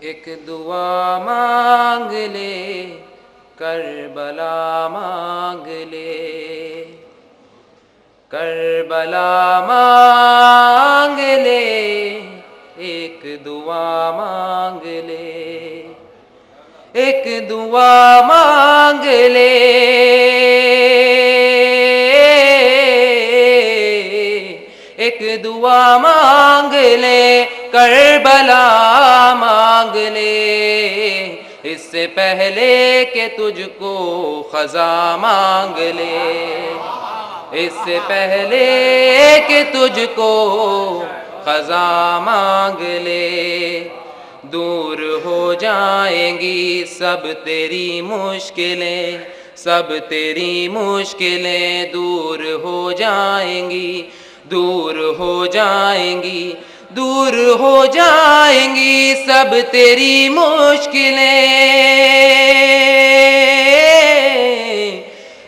ایک دعا مانگ لے کربلا مانگ لے، کربلا مانگ لے، ایک دعا مانگ لے، ایک دعا مانگ لے، ایک دعا مانگ لے، کربلا مانگ لے، اس سے پہلے کہ تجھ کو خزاں مانگ لے، اس سے پہلے کہ تجھ کو خزاں مانگ لے، دور ہو جائیں گی سب تیری مشکلیں، سب تیری مشکلیں دور ہو جائیں گی، دور ہو جائیں گی، دور ہو جائیں گی سب تیری مشکلیں،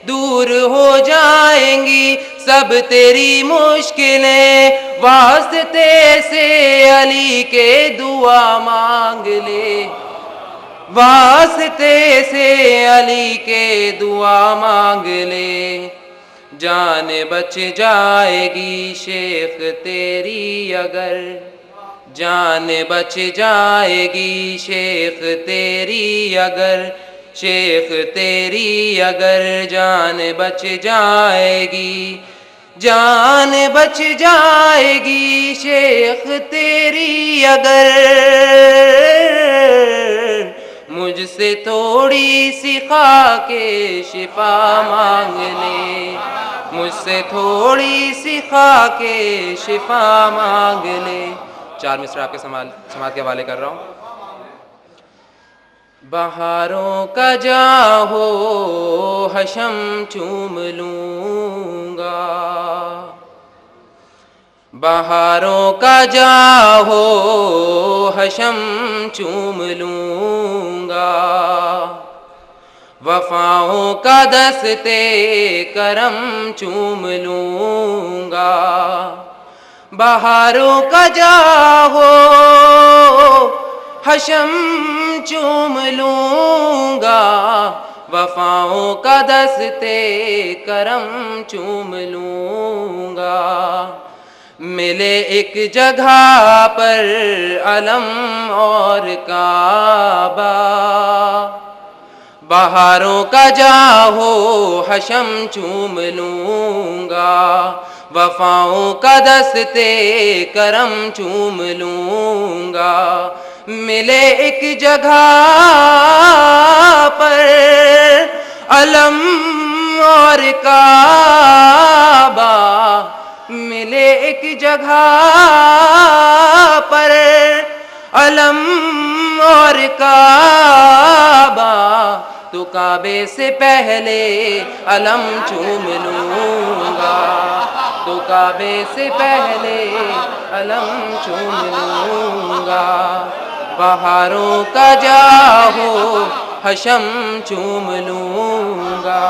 دور ہو جائیں گی سب تیری مشکلیں، واسطے سے علی کے دعا مانگ لے، واسطے سے علی کے دعا مانگ لے، جان بچ جائے گی شیخ تیری اگر، جان بچ جائے گی شیخ تیری اگر، شیخ تیری اگر جان بچ جائے گی، جان بچ جائے گی شیخ تیری اگر، مجھ سے تھوڑی سی خاک شفا مانگ لے، مجھ سے تھوڑی سی خاک شفا مانگ لے۔ چار مصرع آپ کے سماعت کے حوالے کر رہا ہوں۔ بہاروں کا جا ہو حشم چوم لوں گا، بہاروں کا جا ہو حشم چوم لوں گا، وفاؤں کا دستے کرم چوم لوں گا، بہاروں کا جا ہو حشم چوم لوں گا، وفاؤں کا دستے کرم چوم لوں گا، ملے ایک جگہ پر علم اور کعبہ، بہاروں کا جا ہو حشم چوم لوں گا، وفاؤں کا دستے کرم چوم لوں گا، ملے ایک جگہ پر علم اور کعبہ، ملے ایک جگہ پر علم اور کعبہ، تو کعبے سے پہلے علم چوم لوں گا، تو کعبے سے پہلے علم چوم لوں گا، بہاروں کا جا ہو حشم چوم لوں گا۔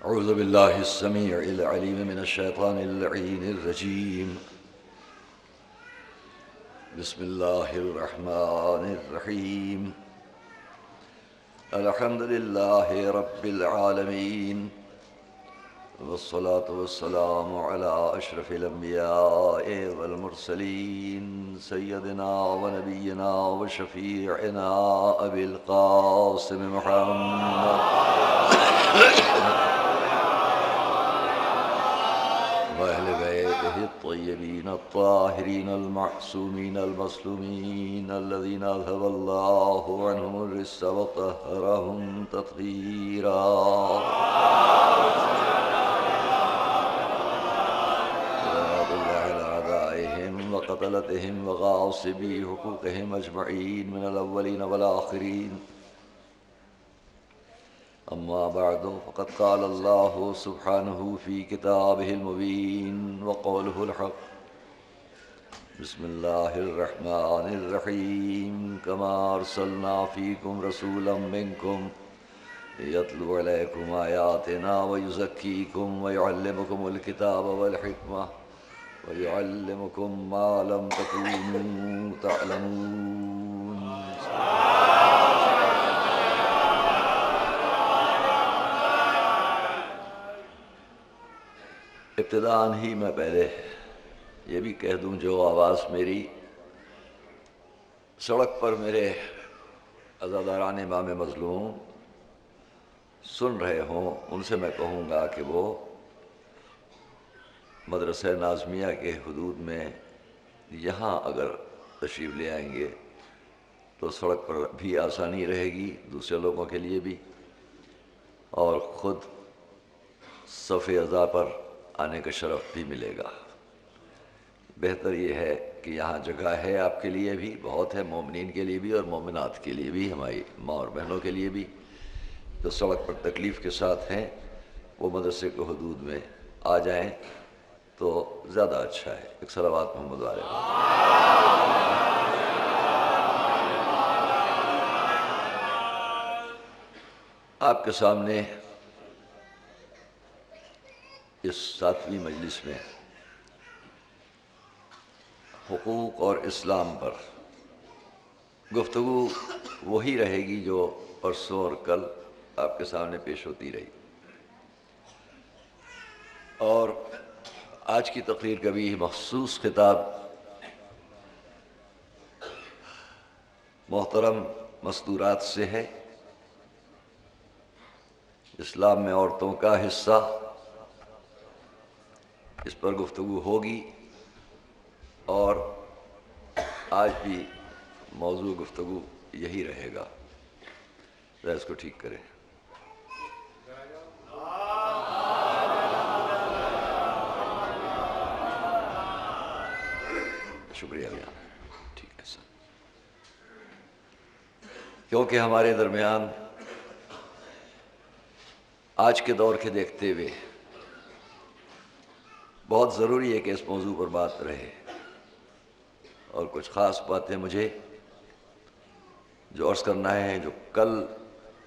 اعوذ باللہ السمیع العلیم من الشیطان اللعین الرجیم، بسم اللہ الرحمن الرحیم، الحمد للہ رب العالمین، والصلاة والسلام علی اشرف الانبیاء والمرسلین، سیدنا ونبینا وشفیعنا ابی القاسم محمد وأهل بيته الطيبين الطاهرين المعصومين المظلومين الذين أذهب الله عنهم الرجس وطهرهم تطهيرا، صلوات الله على أعدائهم وقتلتهم وغاصبي حقوقهم أجمعين من الأولين والآخرين، أما بعد فقد قال الله سبحانه في كتابه المبين وقوله الحق، بسم الله الرحمن الرحيم، كما أرسلنا فيكم رسولا منكم يتلو عليكم آياتنا ويزكيكم ويعلمكم الكتاب والحكمة وَيُعَلِّمُكُم مَّا لَمْ تَكُونُوا تَعْلَمُونَ۔ ابتداءً ہی میں پہلے یہ بھی کہہ دوں، جو آواز میری سڑک پر میرے عزاداران امام مظلوم سن رہے ہوں، ان سے میں کہوں گا کہ وہ مدرسہ ناظمیہ کے حدود میں یہاں اگر تشریف لے آئیں گے تو سڑک پر بھی آسانی رہے گی دوسرے لوگوں کے لیے بھی، اور خود صف اعضاء پر آنے کا شرف بھی ملے گا۔ بہتر یہ ہے کہ یہاں جگہ ہے آپ کے لیے بھی، بہت ہے، مومنین کے لیے بھی اور مومنات کے لیے بھی، ہماری ماں اور بہنوں کے لیے بھی جو سڑک پر تکلیف کے ساتھ ہیں، وہ مدرسے کے حدود میں آ جائیں تو زیادہ اچھا ہے۔ ایک صلوات محمد علیہ۔ آپ کے سامنے اس 7ویں مجلس میں حقوق اور اسلام پر گفتگو وہی رہے گی جو پرسوں اور کل آپ کے سامنے پیش ہوتی رہی، اور آج کی تقریر کا بھی مخصوص خطاب محترم مستورات سے ہے۔ اسلام میں عورتوں کا حصہ، اس پر گفتگو ہوگی، اور آج بھی موضوع گفتگو یہی رہے گا۔ ذرا اس کو ٹھیک کریں۔ شکریہ میاں، ٹھیک ہے سر۔ کیونکہ ہمارے درمیان آج کے دور کے دیکھتے ہوئے بہت ضروری ہے کہ اس موضوع پر بات رہے، اور کچھ خاص باتیں مجھے جو عرض کرنا ہے، جو کل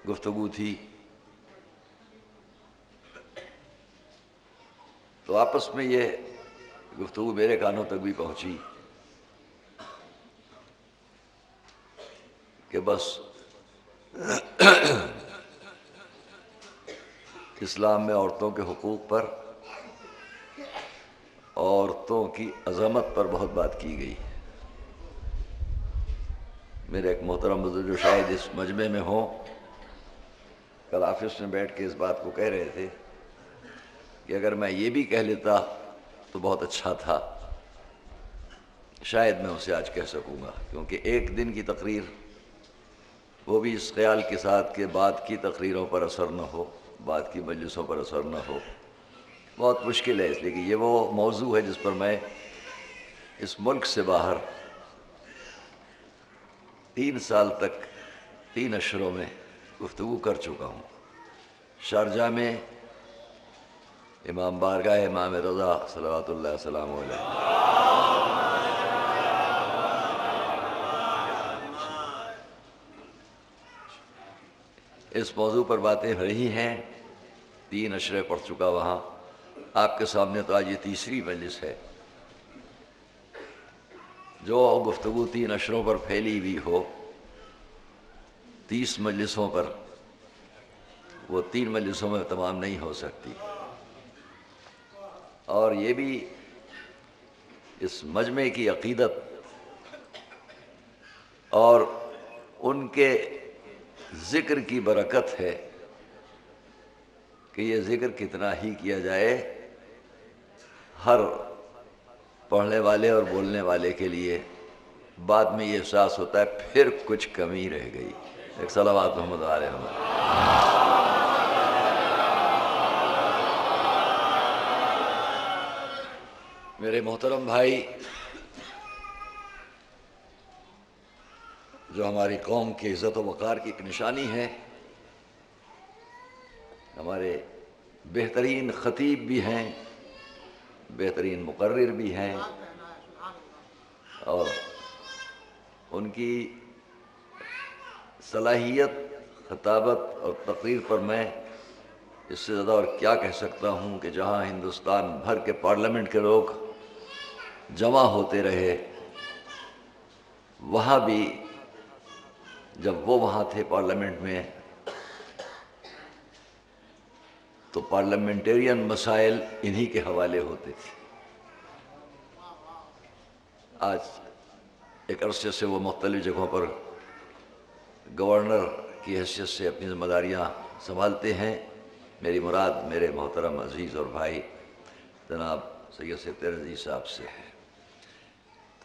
گفتگو تھی تو آپس میں یہ گفتگو میرے کانوں تک بھی پہنچی کہ بس اسلام میں عورتوں کے حقوق پر، عورتوں کی عظمت پر بہت بات کی گئی۔ میرے ایک محترم بزرگ جو شاید اس مجمع میں ہوں، کل آفس میں بیٹھ کے اس بات کو کہہ رہے تھے کہ اگر میں یہ بھی کہہ لیتا تو بہت اچھا تھا، شاید میں اسے آج کہہ سکوں گا، کیونکہ ایک دن کی تقریر، وہ بھی اس خیال کے ساتھ کہ بعد کی تقریروں پر اثر نہ ہو، بعد کی مجلسوں پر اثر نہ ہو، بہت مشکل ہے، اس لیے کہ یہ وہ موضوع ہے جس پر میں اس ملک سے باہر 3 سال تک 3 اشروں میں گفتگو کر چکا ہوں۔ شارجہ میں امام بارگاہ امام رضا صلوات اللہ وسلام علیہ، اس موضوع پر باتیں رہی ہیں، 3 اشرے پڑھ چکا وہاں۔ آپ کے سامنے تو آج یہ تیسری مجلس ہے۔ جو گفتگو 3 اشروں پر پھیلی ہوئی ہو، 30 مجلسوں پر، وہ 3 مجلسوں میں تمام نہیں ہو سکتی، اور یہ بھی اس مجمع کی عقیدت اور ان کے ذکر کی برکت ہے کہ یہ ذکر کتنا ہی کیا جائے، ہر پڑھنے والے اور بولنے والے کے لیے بعد میں یہ احساس ہوتا ہے پھر کچھ کمی رہ گئی۔ ایک صلوات محمد علیہ وسلم۔ میرے محترم بھائی، جو ہماری قوم کی عزت و وقار کی ایک نشانی ہے، ہمارے بہترین خطیب بھی ہیں، بہترین مقرر بھی ہیں، اور ان کی صلاحیت خطابت اور تقریر پر میں اس سے زیادہ اور کیا کہہ سکتا ہوں کہ جہاں ہندوستان بھر کے پارلیمنٹ کے لوگ جمع ہوتے رہے، وہاں بھی جب وہ وہاں تھے پارلیمنٹ میں تو پارلیمنٹیرین مسائل انہی کے حوالے ہوتے تھے۔ آج ایک عرصے سے وہ مختلف جگہوں پر گورنر کی حیثیت سے اپنی ذمہ داریاں سنبھالتے ہیں۔ میری مراد میرے محترم عزیز اور بھائی جناب سید ستر عزیز صاحب سے ہے۔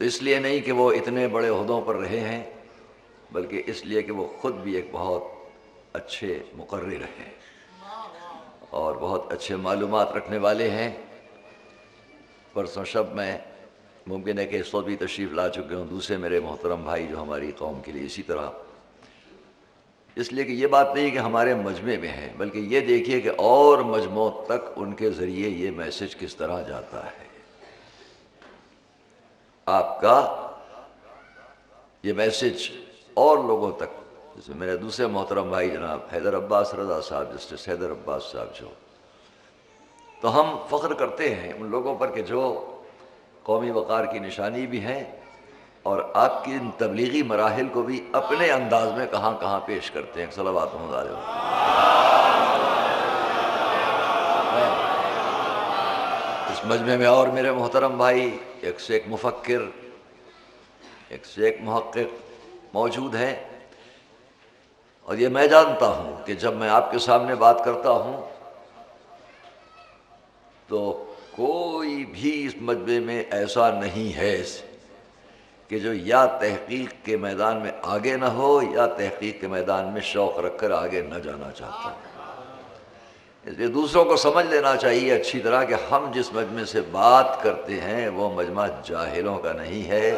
تو اس لیے نہیں کہ وہ اتنے بڑے عہدوں پر رہے ہیں، بلکہ اس لیے کہ وہ خود بھی ایک بہت اچھے مقرر ہیں اور بہت اچھے معلومات رکھنے والے ہیں۔ پرسوں شب میں ممکن ہے کہ اس وقت بھی تشریف لا چکے ہوں دوسرے میرے محترم بھائی جو ہماری قوم کے لیے اسی طرح، اس لیے کہ یہ بات نہیں کہ ہمارے مجمع میں ہے، بلکہ یہ دیکھیے کہ اور مجموعوں تک ان کے ذریعے یہ میسج کس طرح جاتا ہے۔ آپ کا یہ میسج اور لوگوں تک، جیسے میرے دوسرے محترم بھائی جناب حیدر عباس رضا صاحب، جسٹس حیدر عباس صاحب جو، تو ہم فخر کرتے ہیں ان لوگوں پر کہ جو قومی وقار کی نشانی بھی ہیں اور آپ کی ان تبلیغی مراحل کو بھی اپنے انداز میں کہاں کہاں پیش کرتے ہیں۔ صلوات محمد علیہ وسلم۔ اس مجمع میں اور میرے محترم بھائی ایک سے ایک مفکر، ایک سے ایک محقق موجود ہیں، اور یہ میں جانتا ہوں کہ جب میں آپ کے سامنے بات کرتا ہوں تو کوئی بھی اس مجمع میں ایسا نہیں ہے کہ جو یا تحقیق کے میدان میں آگے نہ ہو یا تحقیق کے میدان میں شوق رکھ کر آگے نہ جانا چاہتا ہو۔ اس لیے دوسروں کو سمجھ لینا چاہیے اچھی طرح کہ ہم جس مجمع سے بات کرتے ہیں وہ مجمع جاہلوں کا نہیں ہے،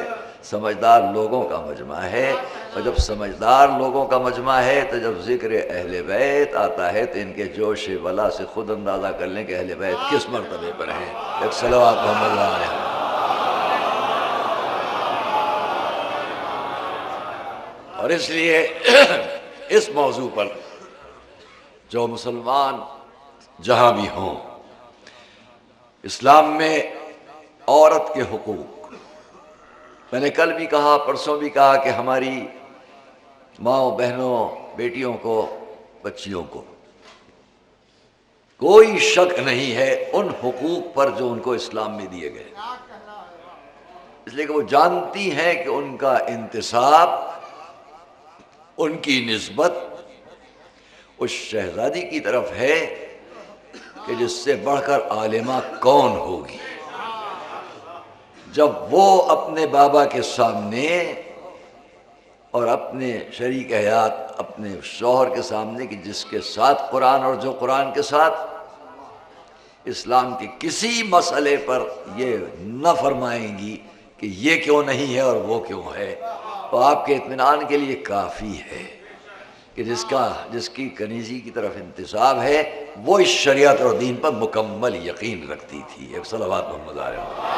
سمجھدار لوگوں کا مجمع ہے، اور جب سمجھدار لوگوں کا مجمع ہے تو جب ذکر اہل بیت آتا ہے تو ان کے جوش ولا سے خود اندازہ کر لیں کہ اہل بیت کس مرتبے پر ہیں۔ ایک صلوات محمد علیہ۔ اور اس لیے اس موضوع پر جو مسلمان جہاں بھی ہوں، اسلام میں عورت کے حقوق، میں نے کل بھی کہا پرسوں بھی کہا کہ ہماری ماؤں بہنوں بیٹیوں کو بچیوں کو کوئی شک نہیں ہے ان حقوق پر جو ان کو اسلام میں دیے گئے، اس لیے کہ وہ جانتی ہیں کہ ان کا انتساب، ان کی نسبت اس شہزادی کی طرف ہے کہ جس سے بڑھ کر عالمہ کون ہوگی۔ جب وہ اپنے بابا کے سامنے اور اپنے شریک حیات اپنے شوہر کے سامنے کہ جس کے ساتھ قرآن اور جو قرآن کے ساتھ اسلام کے کسی مسئلے پر یہ نہ فرمائیں گی کہ یہ کیوں نہیں ہے اور وہ کیوں ہے، تو آپ کے اطمینان کے لیے کافی ہے کہ جس کی کنیزی کی طرف انتساب ہے وہ اس شریعت اور دین پر مکمل یقین رکھتی تھی۔ ایک صلوات محمد علیہ وسلم۔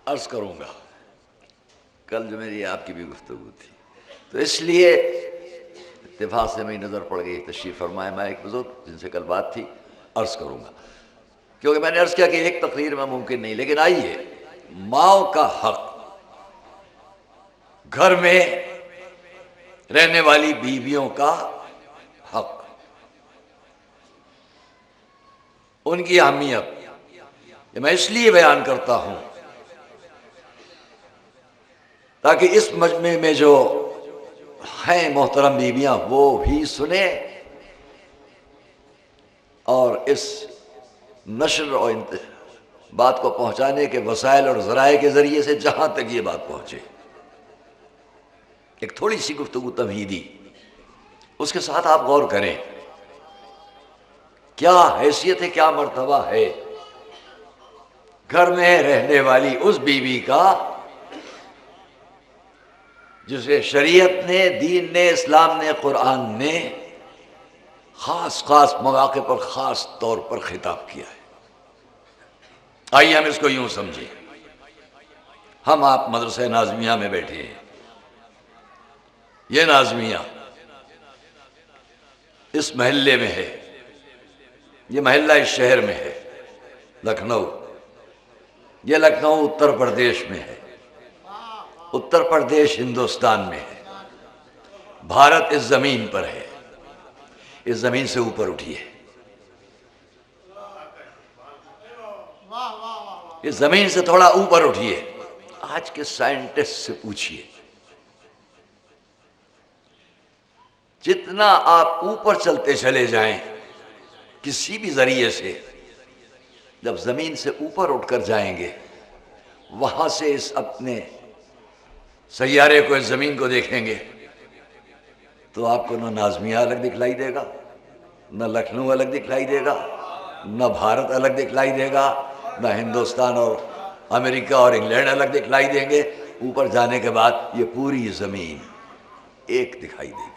عرض کروں گا، کل جو میری آپ کی بھی گفتگو تھی تو اس لیے اتفاق سے میری نظر پڑ گئی، تشریف فرمائے میں ایک بزرگ جن سے کل بات تھی، عرض کروں گا کیونکہ میں نے عرض کیا کہ ایک تقریر میں ممکن نہیں، لیکن آئیے، ماؤں کا حق، گھر میں رہنے والی بیویوں کا حق، ان کی اہمیت، یہ میں اس لیے بیان کرتا ہوں تاکہ اس مجمع میں جو ہیں محترم بیویاں وہ بھی سنیں اور اس نشر اور بات کو پہنچانے کے وسائل اور ذرائع کے ذریعے سے جہاں تک یہ بات پہنچے۔ ایک تھوڑی سی گفتگو تمہیدی، اس کے ساتھ آپ غور کریں کیا حیثیت ہے، کیا مرتبہ ہے گھر میں رہنے والی اس بیوی کا جسے شریعت نے، دین نے، اسلام نے، قرآن نے خاص خاص مواقع پر خاص طور پر خطاب کیا ہے۔ آئیے ہم اس کو یوں سمجھیں، ہم آپ مدرسہ ناظمیہ میں بیٹھے ہیں، یہ ناظمیہ اس محلے میں ہے، یہ محلہ اس شہر میں ہے، لکھنؤ۔ یہ لکھنؤ اتر پردیش میں ہے، اتر پردیش ہندوستان میں ہے، بھارت اس زمین پر ہے، اس زمین سے اوپر اٹھیے، اس زمین سے تھوڑا اوپر اٹھیے۔ آج کے سائنٹسٹ سے پوچھئے، جتنا آپ اوپر چلتے چلے جائیں کسی بھی ذریعے سے، جب زمین سے اوپر اٹھ کر جائیں گے، وہاں سے اس اپنے سیارے کو، اس زمین کو دیکھیں گے تو آپ کو نہ نازمیہ الگ دکھلائی دے گا، نہ لکھنؤ الگ دکھلائی دے گا، نہ بھارت الگ دکھلائی دے گا، نہ ہندوستان اور امریکہ اور انگلینڈ الگ دکھلائی دیں گے۔ اوپر جانے کے بعد یہ پوری زمین ایک دکھائی دے گی۔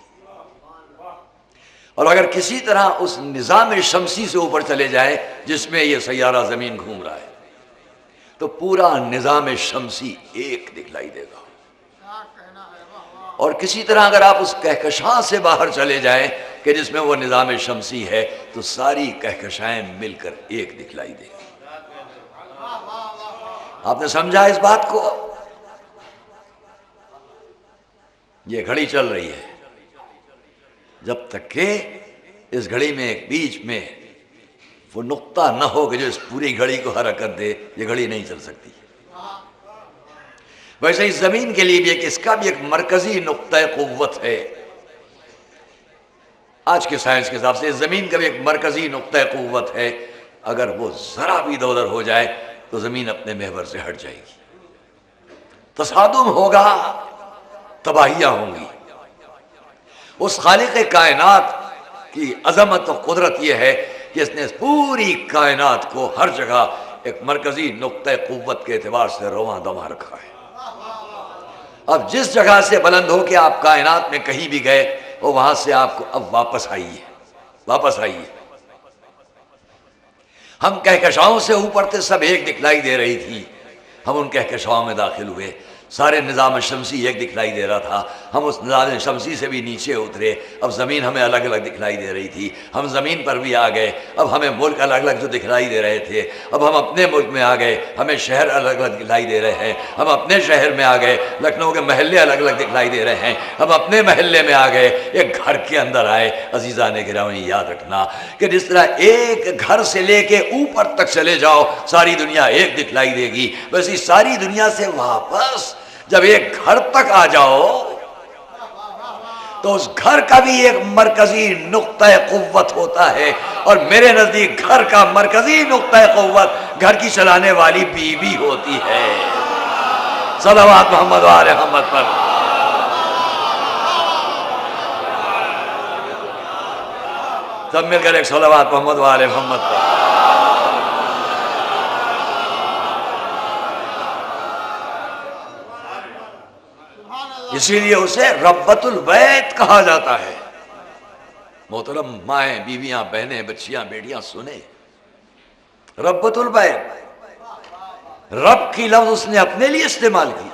اور اگر کسی طرح اس نظام شمسی سے اوپر چلے جائیں جس میں یہ سیارہ زمین گھوم رہا ہے، تو پورا نظام شمسی ایک دکھلائی دے گا۔ اور کسی طرح اگر آپ اس کہکشاں سے باہر چلے جائیں کہ جس میں وہ نظام شمسی ہے، تو ساری کہکشائیں مل کر ایک دکھلائی دے گی۔ آپ نے سمجھا اس بات کو؟ یہ گھڑی چل رہی ہے، جب تک کہ اس گھڑی میں ایک بیچ میں وہ نقطہ نہ ہو کہ جو اس پوری گھڑی کو حرکت دے، یہ گھڑی نہیں چل سکتی۔ ویسے اس زمین کے لیے بھی اس کا بھی ایک مرکزی نقطہ قوت ہے۔ آج کے سائنس کے حساب سے اس زمین کا بھی ایک مرکزی نقطہ قوت ہے، اگر وہ ذرا بھی ادھر ادھر ہو جائے تو زمین اپنے محور سے ہٹ جائے گی، تصادم ہوگا، تباہیاں ہوں گی۔ اس خالق کائنات کی عظمت و قدرت یہ ہے کہ اس نے اس پوری کائنات کو ہر جگہ ایک مرکزی نقطہ قوت کے اعتبار سے رواں دواں رکھا ہے۔ اب جس جگہ سے بلند ہو کے آپ کائنات میں کہیں بھی گئے، وہ وہاں سے آپ کو اب واپس آئیے، واپس آئیے۔ ہم کہکشاؤں سے اوپر تھے، سب ایک دکھلائی دے رہی تھی، ہم ان کہکشاؤں میں داخل ہوئے، سارے نظام شمسی ایک دکھلائی دے رہا تھا، ہم اس نظام شمسی سے بھی نیچے اترے، اب زمین ہمیں الگ الگ دکھلائی دے رہی تھی، ہم زمین پر بھی آ گئے، اب ہمیں ملک الگ الگ جو دکھلائی دے رہے تھے، اب ہم اپنے ملک میں آ گئے، ہمیں شہر الگ الگ دکھلائی دے رہے ہیں، ہم اپنے شہر میں آ گئے، لکھنؤ کے محلے الگ الگ دکھلائی دے رہے ہیں، ہم اپنے محلے میں آ گئے، ایک گھر کے اندر آئے۔ عزیزان گرامی، یاد رکھنا کہ جس طرح ایک گھر سے لے کے اوپر تک چلے جاؤ ساری دنیا ایک دکھلائی دے گی، ویسے ساری دنیا سے واپس جب ایک گھر تک آ جاؤ تو اس گھر کا بھی ایک مرکزی نقطہ قوت ہوتا ہے، اور میرے نزدیک گھر کا مرکزی نقطہ قوت گھر کی چلانے والی بیوی ہوتی ہے۔ صلوات محمد و آل محمد پر۔ سب مل کر ایک صلوات محمد و آل محمد پر۔ اسی لیے اسے ربۃ البیت کہا جاتا ہے۔ محترم مائیں، بیویاں، بہنیں، بچیاں، بیٹیاں سنیں، ربۃ البیت، رب کی لفظ اس نے اپنے لیے استعمال کی،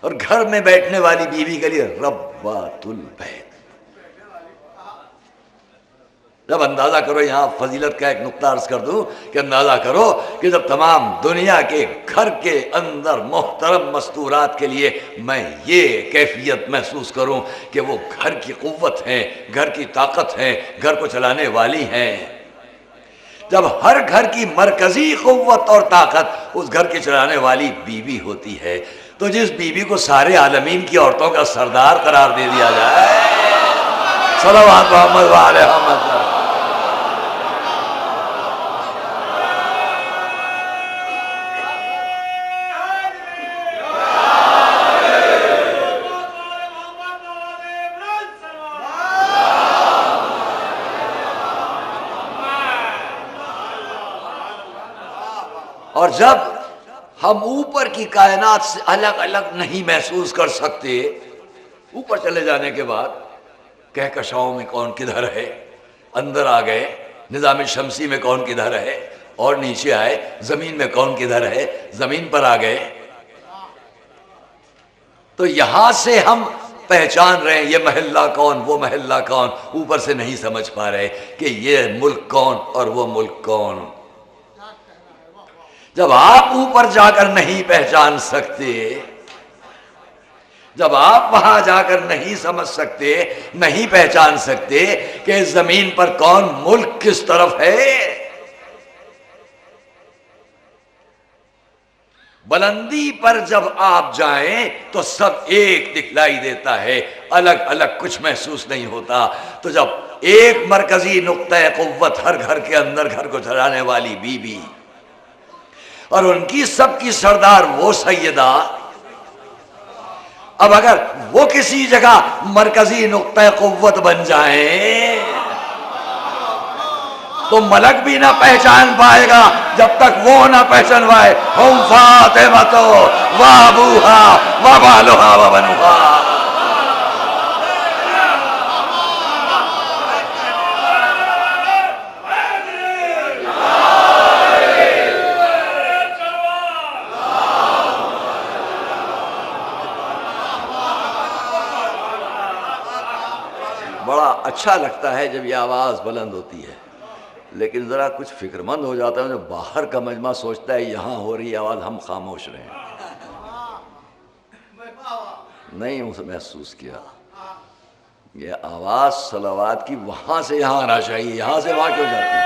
اور گھر میں بیٹھنے والی بیوی کے لیے ربۃ البیت۔ جب اندازہ کرو، یہاں فضیلت کا ایک نقطہ عرض کر دوں کہ اندازہ کرو کہ جب تمام دنیا کے گھر کے اندر محترم مستورات کے لیے میں یہ کیفیت محسوس کروں کہ وہ گھر کی قوت ہیں، گھر کی طاقت ہیں، گھر کو چلانے والی ہیں، جب ہر گھر کی مرکزی قوت اور طاقت اس گھر کی چلانے والی بیوی ہوتی ہے، تو جس بیوی کو سارے عالمین کی عورتوں کا سردار قرار دے دیا جائے، صلوات محمد و آل محمد۔ اور جب ہم اوپر کی کائنات سے الگ الگ نہیں محسوس کر سکتے، اوپر چلے جانے کے بعد کہکشاؤں میں کون کدھر ہے، اندر آ گئے نظام شمسی میں کون کدھر ہے، اور نیچے آئے زمین میں کون کدھر ہے، زمین پر آ گئے، تو یہاں سے ہم پہچان رہے ہیں یہ محلہ کون وہ محلہ کون، اوپر سے نہیں سمجھ پا رہے کہ یہ ملک کون اور وہ ملک کون۔ جب آپ اوپر جا کر نہیں پہچان سکتے، جب آپ وہاں جا کر نہیں سمجھ سکتے، نہیں پہچان سکتے کہ اس زمین پر کون ملک کس طرف ہے، بلندی پر جب آپ جائیں تو سب ایک دکھلائی دیتا ہے، الگ الگ کچھ محسوس نہیں ہوتا۔ تو جب ایک مرکزی نقطہ قوت ہر گھر کے اندر گھر کو چلانے والی بی بی اور ان کی سب کی سردار وہ سیدہ، اب اگر وہ کسی جگہ مرکزی نقطہ قوت بن جائیں تو ملک بھی نہ پہچان پائے گا جب تک وہ نہ پہچان پائے ہم فاطمہ و ابوہا و بالہا و بنوہا۔ بڑا اچھا لگتا ہے جب یہ آواز بلند ہوتی ہے، لیکن ذرا کچھ فکر مند ہو جاتا ہے جو باہر کا مجمع سوچتا ہے یہاں ہو رہی آواز ہم خاموش رہیں۔ نہیں اسے محسوس کیا یہ آواز صلوات کی وہاں سے یہاں آنا چاہیے، یہاں سے وہاں کیوں جاتی ہے؟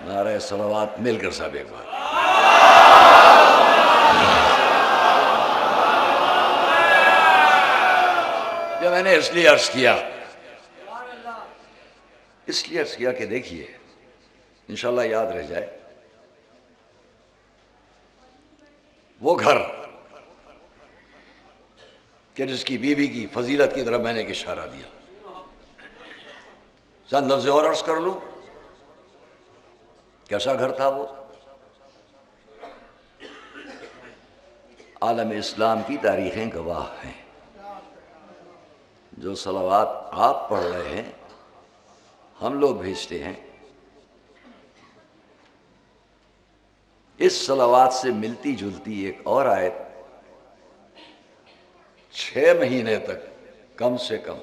نعرہ صلوات مل کر سب ایک بار۔ میں نے اس لیے عرض کیا کہ دیکھیے انشاءاللہ یاد رہ جائے، وہ گھر کہ جس کی بیوی کی فضیلت کی طرف میں نے ایک اشارہ دیا، چند لفظ اور عرض کر لوں کیسا گھر تھا وہ؟ عالم اسلام کی تاریخیں گواہ ہیں، جو صلوات آپ پڑھ رہے ہیں ہم لوگ بھیجتے ہیں، اس صلوات سے ملتی جلتی ایک اور آیت 6 مہینے تک کم سے کم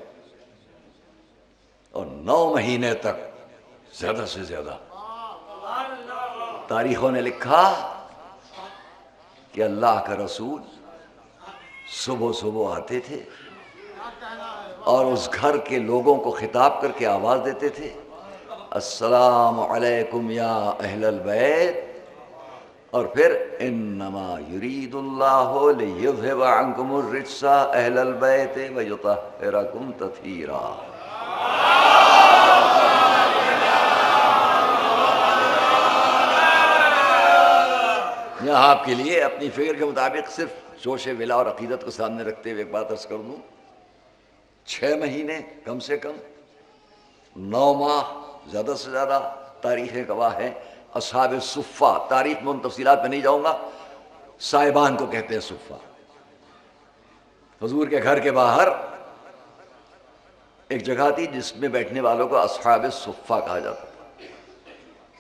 اور 9 مہینے تک زیادہ سے زیادہ تاریخوں نے لکھا کہ اللہ کا رسول صبح صبح آتے تھے اور اس گھر کے لوگوں کو خطاب کر کے آواز دیتے تھے، السلام علیکم یا اہل البیت، اور پھر انما یرید اللہ لیذھب عنکم الرجس اہل البیت ویطہرکم تطہیرا۔ یہاں آپ کے لیے اپنی فکر کے مطابق صرف جوش ولا اور عقیدت کو سامنے رکھتے ہوئے ایک بات عرض کر دوں، 6 مہینے کم سے کم، 9 ماہ زیادہ سے زیادہ، تاریخیں گواہ ہیں۔ اصحاب صفہ، تاریخ میں ان تفصیلات میں نہیں جاؤں گا، صاحبان کو کہتے ہیں صفہ۔ حضور کے گھر کے باہر ایک جگہ تھی جس میں بیٹھنے والوں کو اصحاب صفہ کہا جاتا تھا،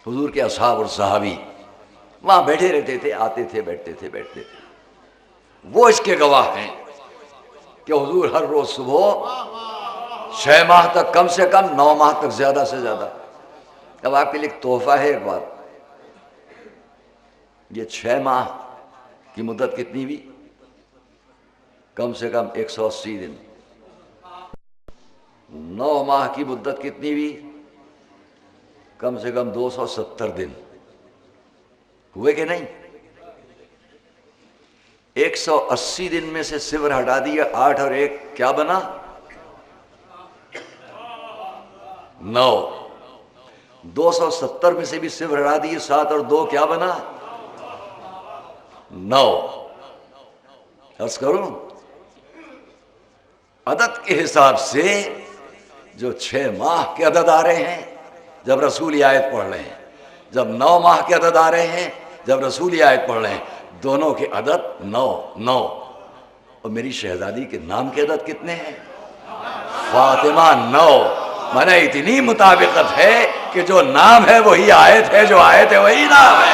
حضور کے اصحاب اور صحابی وہاں بیٹھے رہتے تھے، آتے تھے، بیٹھتے تھے، بیٹھتے تھے۔ وہ اس کے گواہ ہیں کہ حضور ہر روز صبح 6 ماہ تک کم سے کم، 9 ماہ تک زیادہ سے زیادہ۔ اب آپ کے لیے ایک تحفہ ہے ایک بات، یہ 6 ماہ کی مدت کتنی ہوئی؟ کم سے کم 180 دن۔ 9 ماہ کی مدت کتنی ہوئی؟ کم سے کم 270 دن ہوئے کہ نہیں؟ 180 دن میں سے صفر ہٹا دیا، 8 اور 1 کیا بنا؟ 9۔ 270 میں سے بھی صفر ہٹا دیے، 7 اور 2 کیا بنا؟ 9۔ عرض کروں عدد کے حساب سے جو 6 ماہ کے عدد آ رہے ہیں جب رسولی آیت پڑھ رہے ہیں، جب 9 ماہ کے عدد آ رہے ہیں جب رسولی آیت پڑھ رہے ہیں، دونوں کے عدد 9۔ اور میری شہزادی کے نام کے عدد کتنے ہیں؟ فاطمہ 9۔ مانا اتنی مطابقت ہے کہ جو نام ہے وہی آیت ہے، جو آیت ہے وہی نام ہے۔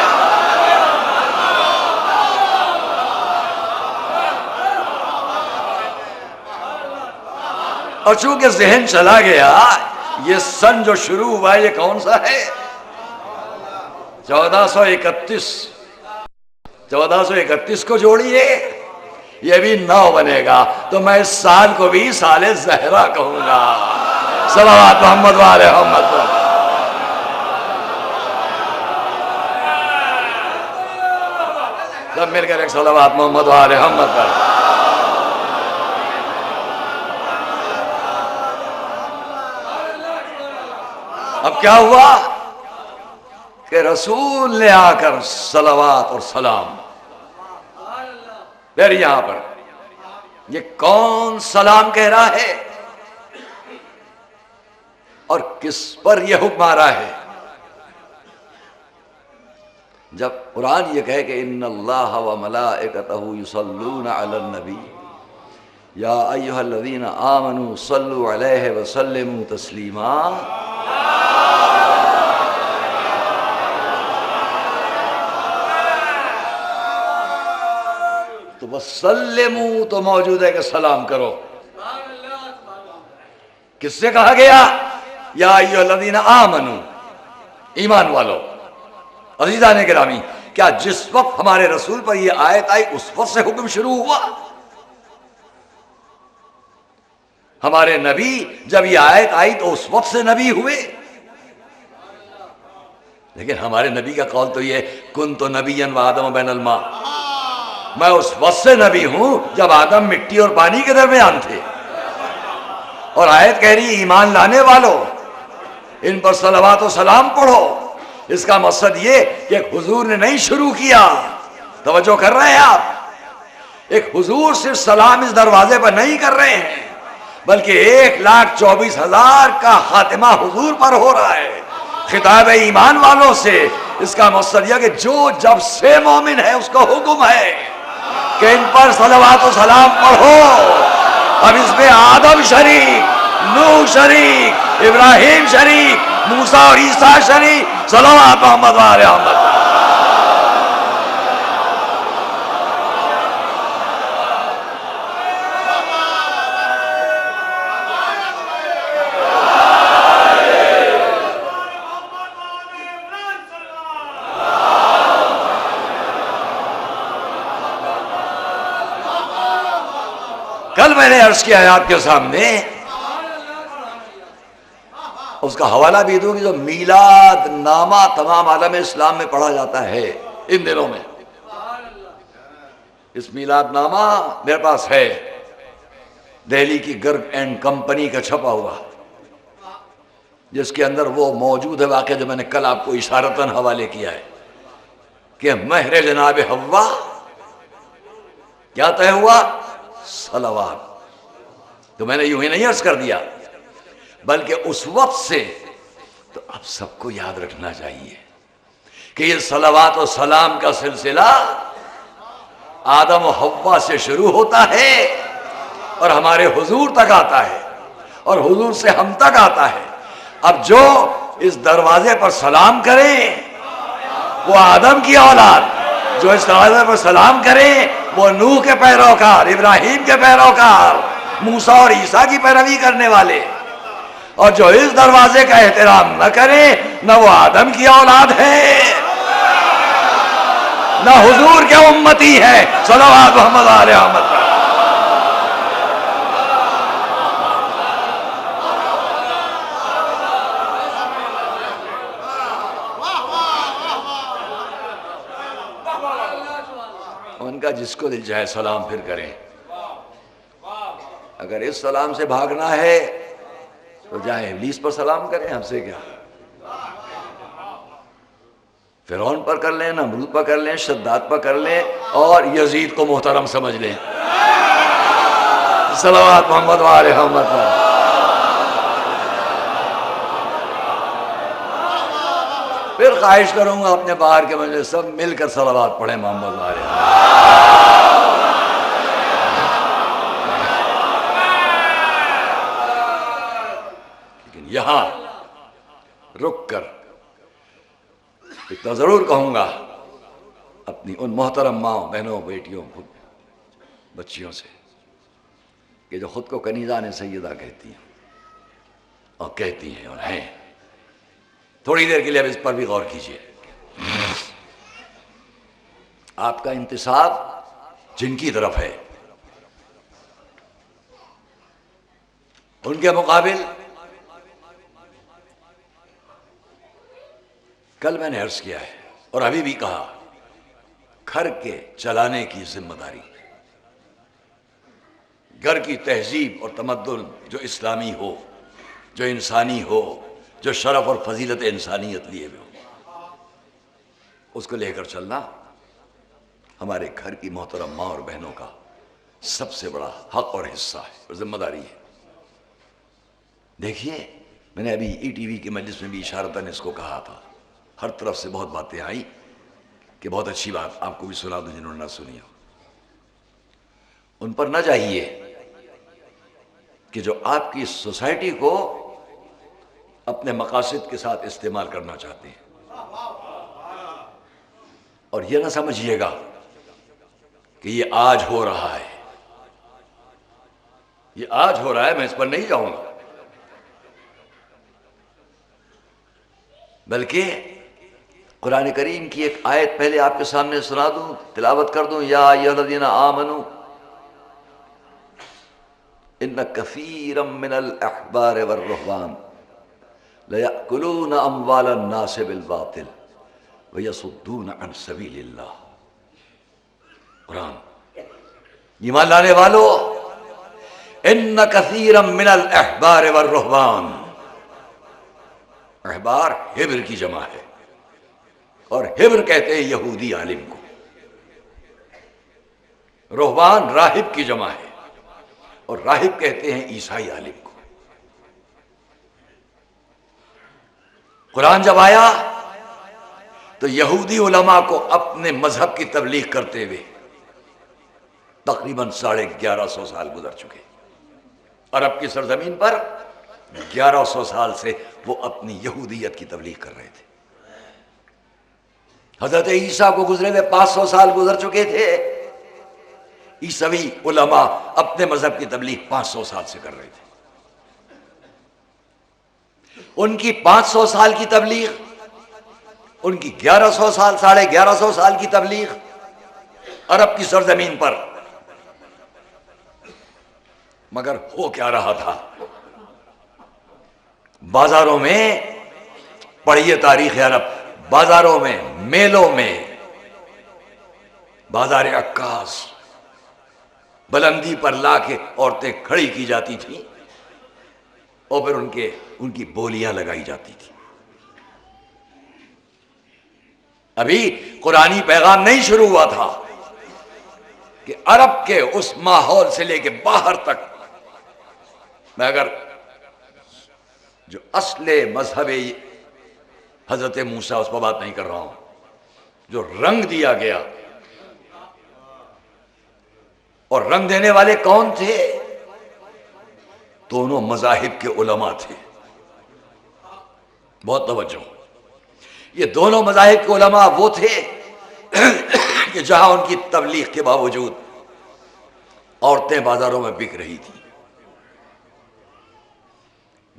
اور چونکہ ذہن چلا گیا یہ سن جو شروع ہوا یہ کون سا ہے؟ 1431 کو جوڑیے یہ بھی 9 بنے گا، تو میں اس سال کو بھی سال زہرا کہوں گا۔ صلوات محمد وآل محمد۔ سب مل کر ایک صلوات محمد وآل محمد پر۔ اب کیا ہوا کہ رسول نے آ کر صلوات اور سلام، پھر یہاں پر یہ کون سلام کہہ رہا ہے اور کس پر یہ حکم آ رہا ہے؟ جب قرآن یہ کہے کہ ان اللہ و ملائکتہ یصلون علی النبی یا ایھا الذین آمنوا صلوا علیہ وسلموا تسلیما، تو وسلموا تو موجود ہے کہ سلام کرو۔ کس سے کہا گیا؟ یا ایھا الذین آمنوا، ایمان والو۔ عزیزان گرامی، کیا جس وقت ہمارے رسول پر یہ آیت آئی اس وقت سے حکم شروع ہوا؟ ہمارے نبی جب یہ آیت آئی تو اس وقت سے نبی ہوئے؟ لیکن ہمارے نبی کا قول تو یہ کنت نبیا وآدم بین الماء، میں اس وقت سے نبی ہوں جب آدم مٹی اور پانی کے درمیان تھے۔ اور آیت کہہ رہی ایمان لانے والوں ان پر صلوات و سلام پڑھو۔ اس کا مقصد یہ کہ ایک حضور نے نہیں شروع کیا، توجہ کر رہے ہیں آپ؟ ایک حضور صرف سلام اس دروازے پر نہیں کر رہے ہیں بلکہ 1,24,000 کا خاتمہ حضور پر ہو رہا ہے خطاب ایمان والوں سے۔ اس کا مقصد یہ کہ جو جب سے مومن ہے اس کو حکم ہے کہ ان پر صلوات و سلام پڑھو۔ اب اس میں آدم شریک، نوح شریک، ابراہیم شریک، موسیٰ اور عیسیٰ شریک، صلوات محمد وآل محمد۔ کل میں نے عرض کیا ہے آپ کے سامنے، اس کا حوالہ بھی دوں کہ جو میلاد نامہ تمام عالم اسلام میں پڑھا جاتا ہے ان دنوں میں، اس میلاد نامہ میرے پاس ہے، دہلی کی گرگ اینڈ کمپنی کا چھپا ہوا، جس کے اندر وہ موجود ہے واقعہ جو میں نے کل آپ کو اشارتاً حوالے کیا ہے کہ مہر جناب حوا کیا طے ہوا؟ صلوات۔ تو میں نے یوں ہی نہیں عرض کر دیا بلکہ اس وقت سے تو اب سب کو یاد رکھنا چاہیے کہ یہ صلوات و سلام کا سلسلہ آدم و حوا سے شروع ہوتا ہے اور ہمارے حضور تک آتا ہے اور حضور سے ہم تک آتا ہے۔ اب جو اس دروازے پر سلام کریں وہ آدم کی اولاد، جو اس دروازے پر سلام کریں وہ نوح کے پیروکار، ابراہیم کے پیروکار، موسیٰ اور عیسیٰ کی پیروی کرنے والے، اور جو اس دروازے کا احترام نہ کرے نہ وہ آدم کی اولاد ہے نہ حضور کے امتی ہے۔ صلوات محمد علیہ محمد۔ ان کا جس کو دل چاہے سلام پھر کریں، اگر اس سلام سے بھاگنا ہے تو جائیں ابلیس پر سلام کریں، ہم سے کیا؟ فرعون پر کر لیں، نمرود پر کر لیں، شداد پر کر لیں اور یزید کو محترم سمجھ لیں۔ صلوات محمد وآل محمد۔ پھر خواہش کروں گا اپنے باہر کے مجلس سب مل کر صلوات پڑھیں محمد وآل محمد۔ یہاں رک کر اتنا ضرور کہوں گا اپنی ان محترم ماں بہنوں بیٹیوں بچیوں سے کہ جو خود کو کنیزان سیدہ کہتی ہیں اور کہتی ہیں اور ہیں. تھوڑی دیر کے لیے اب اس پر بھی غور کیجیے. آپ کا انتساب جن کی طرف ہے ان کے مقابل کل میں نے عرض کیا ہے اور ابھی بھی کہا، گھر کے چلانے کی ذمہ داری، گھر کی تہذیب اور تمدن جو اسلامی ہو، جو انسانی ہو، جو شرف اور فضیلت انسانیت لیے ہوئے ہو، اس کو لے کر چلنا ہمارے گھر کی محترم ماں اور بہنوں کا سب سے بڑا حق اور حصہ ہے اور ذمہ داری ہے. دیکھیے، میں نے ابھی ای ٹی وی کی مجلس میں بھی اشارتاً اس کو کہا تھا. ہر طرف سے بہت باتیں آئیں کہ بہت اچھی بات، آپ کو بھی سنا دوں جنہوں نے نہ سنی ہو. ان پر نہ چاہیے کہ جو آپ کی سوسائٹی کو اپنے مقاصد کے ساتھ استعمال کرنا چاہتے ہیں. اور یہ نہ سمجھیے گا کہ یہ آج ہو رہا ہے، یہ آج ہو رہا ہے، میں اس پر نہیں جاؤں گا، بلکہ قرآن کریم کی ایک آیت پہلے آپ کے سامنے سنا دوں، تلاوت کر دوں. یا ایھا الذین آمنوا ان کثیرا من الاحبار والرہبان لیأکلون اموال الناس بالباطل ویصدون عن سبیل اللہ. قرآن. ایمان لانے والو، ان کثیرا من الاحبار والرہبان، احبار حبر کی جمع ہے، اور حبر کہتے ہیں یہودی عالم کو، رہبان راہب کی جمع ہے، اور راہب کہتے ہیں عیسائی عالم کو. قرآن جب آیا تو یہودی علماء کو اپنے مذہب کی تبلیغ کرتے ہوئے تقریباً 1150 سال گزر چکے. عرب کی سرزمین پر 1100 سال سے وہ اپنی یہودیت کی تبلیغ کر رہے تھے. حضرت عیسیٰ کو گزرے ہوئے 500 سال گزر چکے تھے. عیسوی علماء اپنے مذہب کی تبلیغ 500 سال سے کر رہے تھے. ان کی 500 سال کی تبلیغ، ان کی 1100 سال 1150 سال کی تبلیغ عرب کی سرزمین پر. مگر ہو کیا رہا تھا؟ بازاروں میں، پڑھیے تاریخ عرب، بازاروں میں، میلوں میں، بازار عکاظ، بلندی پر لا کے عورتیں کھڑی کی جاتی تھیں اور پھر ان کی بولیاں لگائی جاتی تھی. ابھی قرآنی پیغام نہیں شروع ہوا تھا کہ عرب کے اس ماحول سے لے کے باہر تک، میں اگر جو اصل مذہب حضرت موسیٰ اس پر بات نہیں کر رہا ہوں، جو رنگ دیا گیا، اور رنگ دینے والے کون تھے؟ دونوں مذاہب کے علماء تھے. بہت توجہ. یہ دونوں مذاہب کے علماء وہ تھے کہ جہاں ان کی تبلیغ کے باوجود عورتیں بازاروں میں بک رہی تھیں.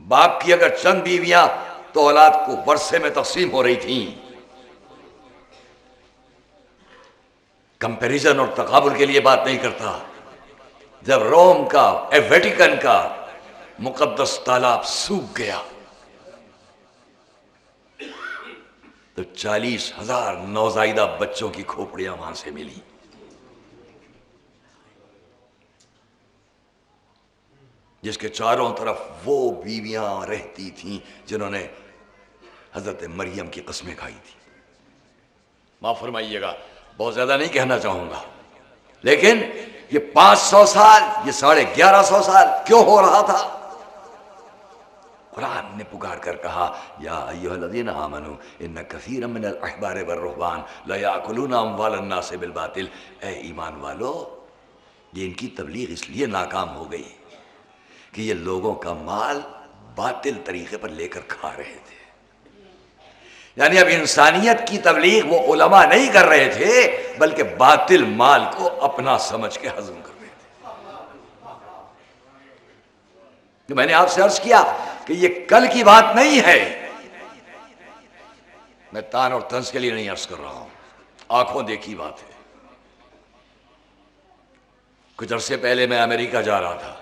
باپ کی اگر چند بیویاں تو اولاد کو ورثے میں تقسیم ہو رہی تھیں. کمپیریزن اور تقابل کے لیے بات نہیں کرتا. جب روم کا، ویٹیکن کا مقدس تالاب سوکھ گیا تو 40,000 نوزائیدہ بچوں کی کھوپڑیاں وہاں سے ملی. جس کے چاروں طرف وہ بیویاں رہتی تھیں جنہوں نے حضرت مریم کی قسمیں کھائی تھی. معاف فرمائیے گا، بہت زیادہ نہیں کہنا چاہوں گا، لیکن یہ 500 سال، یہ 1150 سال کیوں ہو رہا تھا؟ قرآن نے پکار کر کہا، یا ایھا الذین آمنوا ان کثیرا من الاحبار والرہبان لیاکلون اموال الناس بالباطل. اے ایمان والو، یہ ان کی تبلیغ اس لیے ناکام ہو گئی کہ یہ لوگوں کا مال باطل طریقے پر لے کر کھا رہے تھے. یعنی اب انسانیت کی تبلیغ وہ علماء نہیں کر رہے تھے، بلکہ باطل مال کو اپنا سمجھ کے ہضم کر رہے تھے. تو میں نے آپ سے عرض کیا کہ یہ کل کی بات نہیں ہے، میں تان اور طنز کے لیے نہیں عرض کر رہا ہوں، آنکھوں دیکھی بات ہے۔ کچھ عرصے پہلے میں امریکہ جا رہا تھا،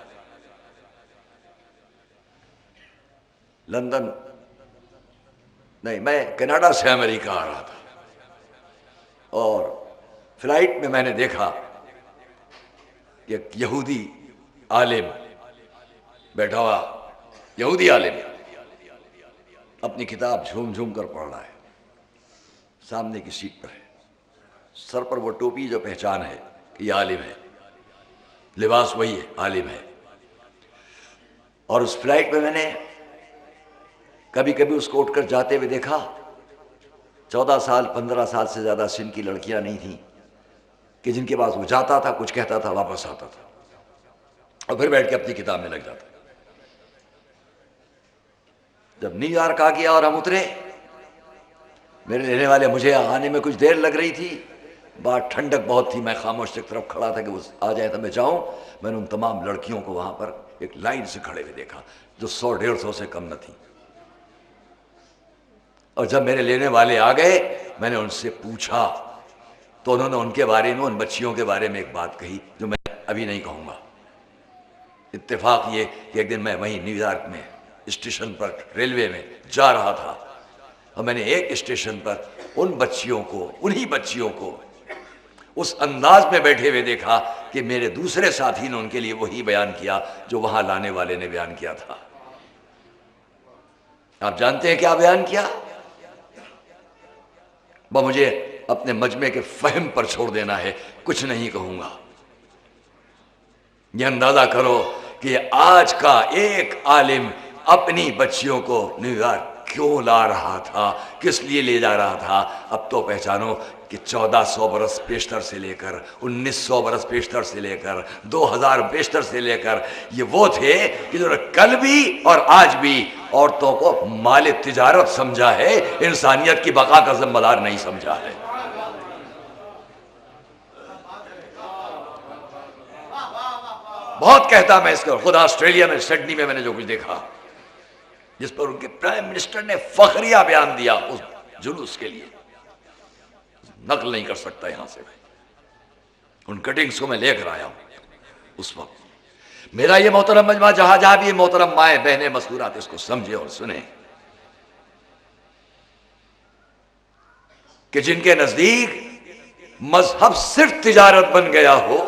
لندن نہیں، میں کینیڈا سے امریکہ آ رہا تھا، اور فلائٹ میں نے دیکھا کہ ایک یہودی عالم بیٹھا ہوا، یہودی عالم اپنی کتاب جھوم جھوم کر پڑھ رہا ہے، سامنے کی سیٹ پر ہے، سر پر وہ ٹوپی جو پہچان ہے کہ یہ عالم ہے، لباس وہی ہے، عالم ہے۔ اور اس فلائٹ میں نے کبھی کبھی اس کو اٹھ کر جاتے ہوئے دیکھا، 14 سال 15 سال سے زیادہ سن کی لڑکیاں نہیں تھیں کہ جن کے پاس وہ جاتا تھا، کچھ کہتا تھا، واپس آتا تھا اور پھر بیٹھ کے اپنی کتاب میں لگ جاتا۔ جب نیو یارک آ گیا اور ہم اترے، میرے لینے والے، مجھے آنے میں کچھ دیر لگ رہی تھی، باہر ٹھنڈک بہت تھی، میں خاموش ایک طرف کھڑا تھا کہ وہ آ جائے تو میں جاؤں۔ میں نے ان تمام لڑکیوں کو وہاں پر ایک لائن سے کھڑے ہوئے دیکھا جو 100-150 سے کم نہ تھی، اور جب میرے لینے والے آ گئے میں نے ان سے پوچھا تو انہوں نے ان کے بارے میں، ان بچیوں کے بارے میں ایک بات کہی جو میں ابھی نہیں کہوں گا۔ اتفاق یہ کہ ایک دن میں وہیں نیو یارک میں اسٹیشن پر ریلوے میں جا رہا تھا، اور میں نے ایک اسٹیشن پر ان بچیوں کو، انہی بچیوں کو اس انداز میں بیٹھے ہوئے دیکھا کہ میرے دوسرے ساتھی نے ان کے لیے وہی بیان کیا جو وہاں لانے والے نے بیان کیا تھا۔ آپ جانتے ہیں کیا بیان کیا؟ مجھے اپنے مجمع کے فہم پر چھوڑ دینا ہے، کچھ نہیں کہوں گا۔ یہ اندازہ کرو کہ آج کا ایک عالم اپنی بچیوں کو نیو یارک کیوں لا رہا تھا، کس لیے لے جا رہا تھا۔ اب تو پہچانو کہ 1400 برس پیشتر سے لے کر 1900 برس پیشتر سے لے کر 2000 پیشتر سے لے کر یہ وہ تھے کہ جو کل بھی اور آج بھی عورتوں کو مال تجارت سمجھا ہے، انسانیت کی بقا کا ذمہ دار نہیں سمجھا ہے۔ بہت کہتا میں اس کو، خود آسٹریلیا میں سڈنی میں نے جو کچھ دیکھا، جس پر ان کے پرائم منسٹر نے فخریہ بیان دیا اس جلوس کے لیے، نقل نہیں کر سکتا یہاں سے، ان کٹنگز کو میں لے کر آیا ہوں اس وقت۔ میرا یہ محترم مجمع جہاں جہاں بھی محترم مائیں بہنیں مسکورات اس کو سمجھے اور سنیں کہ جن کے نزدیک مذہب صرف تجارت بن گیا ہو،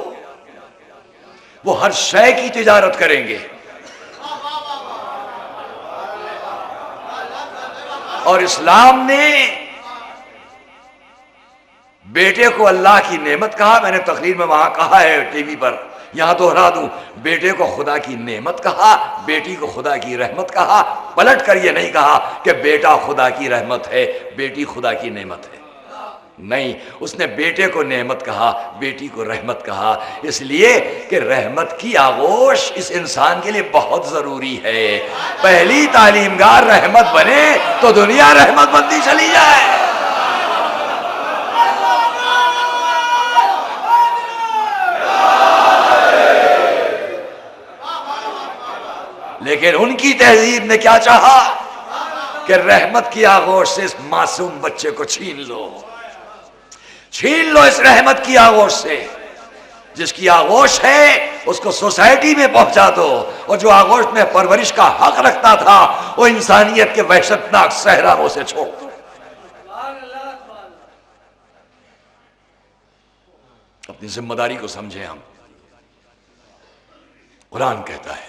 وہ ہر شے کی تجارت کریں گے، اور اسلام نے بیٹے کو اللہ کی نعمت کہا۔ میں نے تقریر میں وہاں کہا ہے ٹی وی پر، یہاں دوہرا دوں، بیٹے کو خدا کی نعمت کہا، بیٹی کو خدا کی رحمت کہا۔ پلٹ کر یہ نہیں کہا کہ بیٹا خدا کی رحمت ہے، بیٹی خدا کی نعمت ہے، نہیں، اس نے بیٹے کو نعمت کہا، بیٹی کو رحمت کہا، اس لیے کہ رحمت کی آغوش اس انسان کے لیے بہت ضروری ہے۔ پہلی تعلیم گار رحمت بنے تو دنیا رحمت بنتی چلی جائے۔ لیکن ان کی تہذیب نے کیا چاہا کہ رحمت کی آغوش سے اس معصوم بچے کو چھین لو، چھین لو اس رحمت کی آغوش سے۔ جس کی آغوش ہے اس کو سوسائٹی میں پہنچا دو، اور جو آغوش میں پرورش کا حق رکھتا تھا وہ انسانیت کے وحشتناک صحراؤں سے چھوڑ دو۔ اپنی ذمہ داری کو سمجھیں ہم۔ قرآن کہتا ہے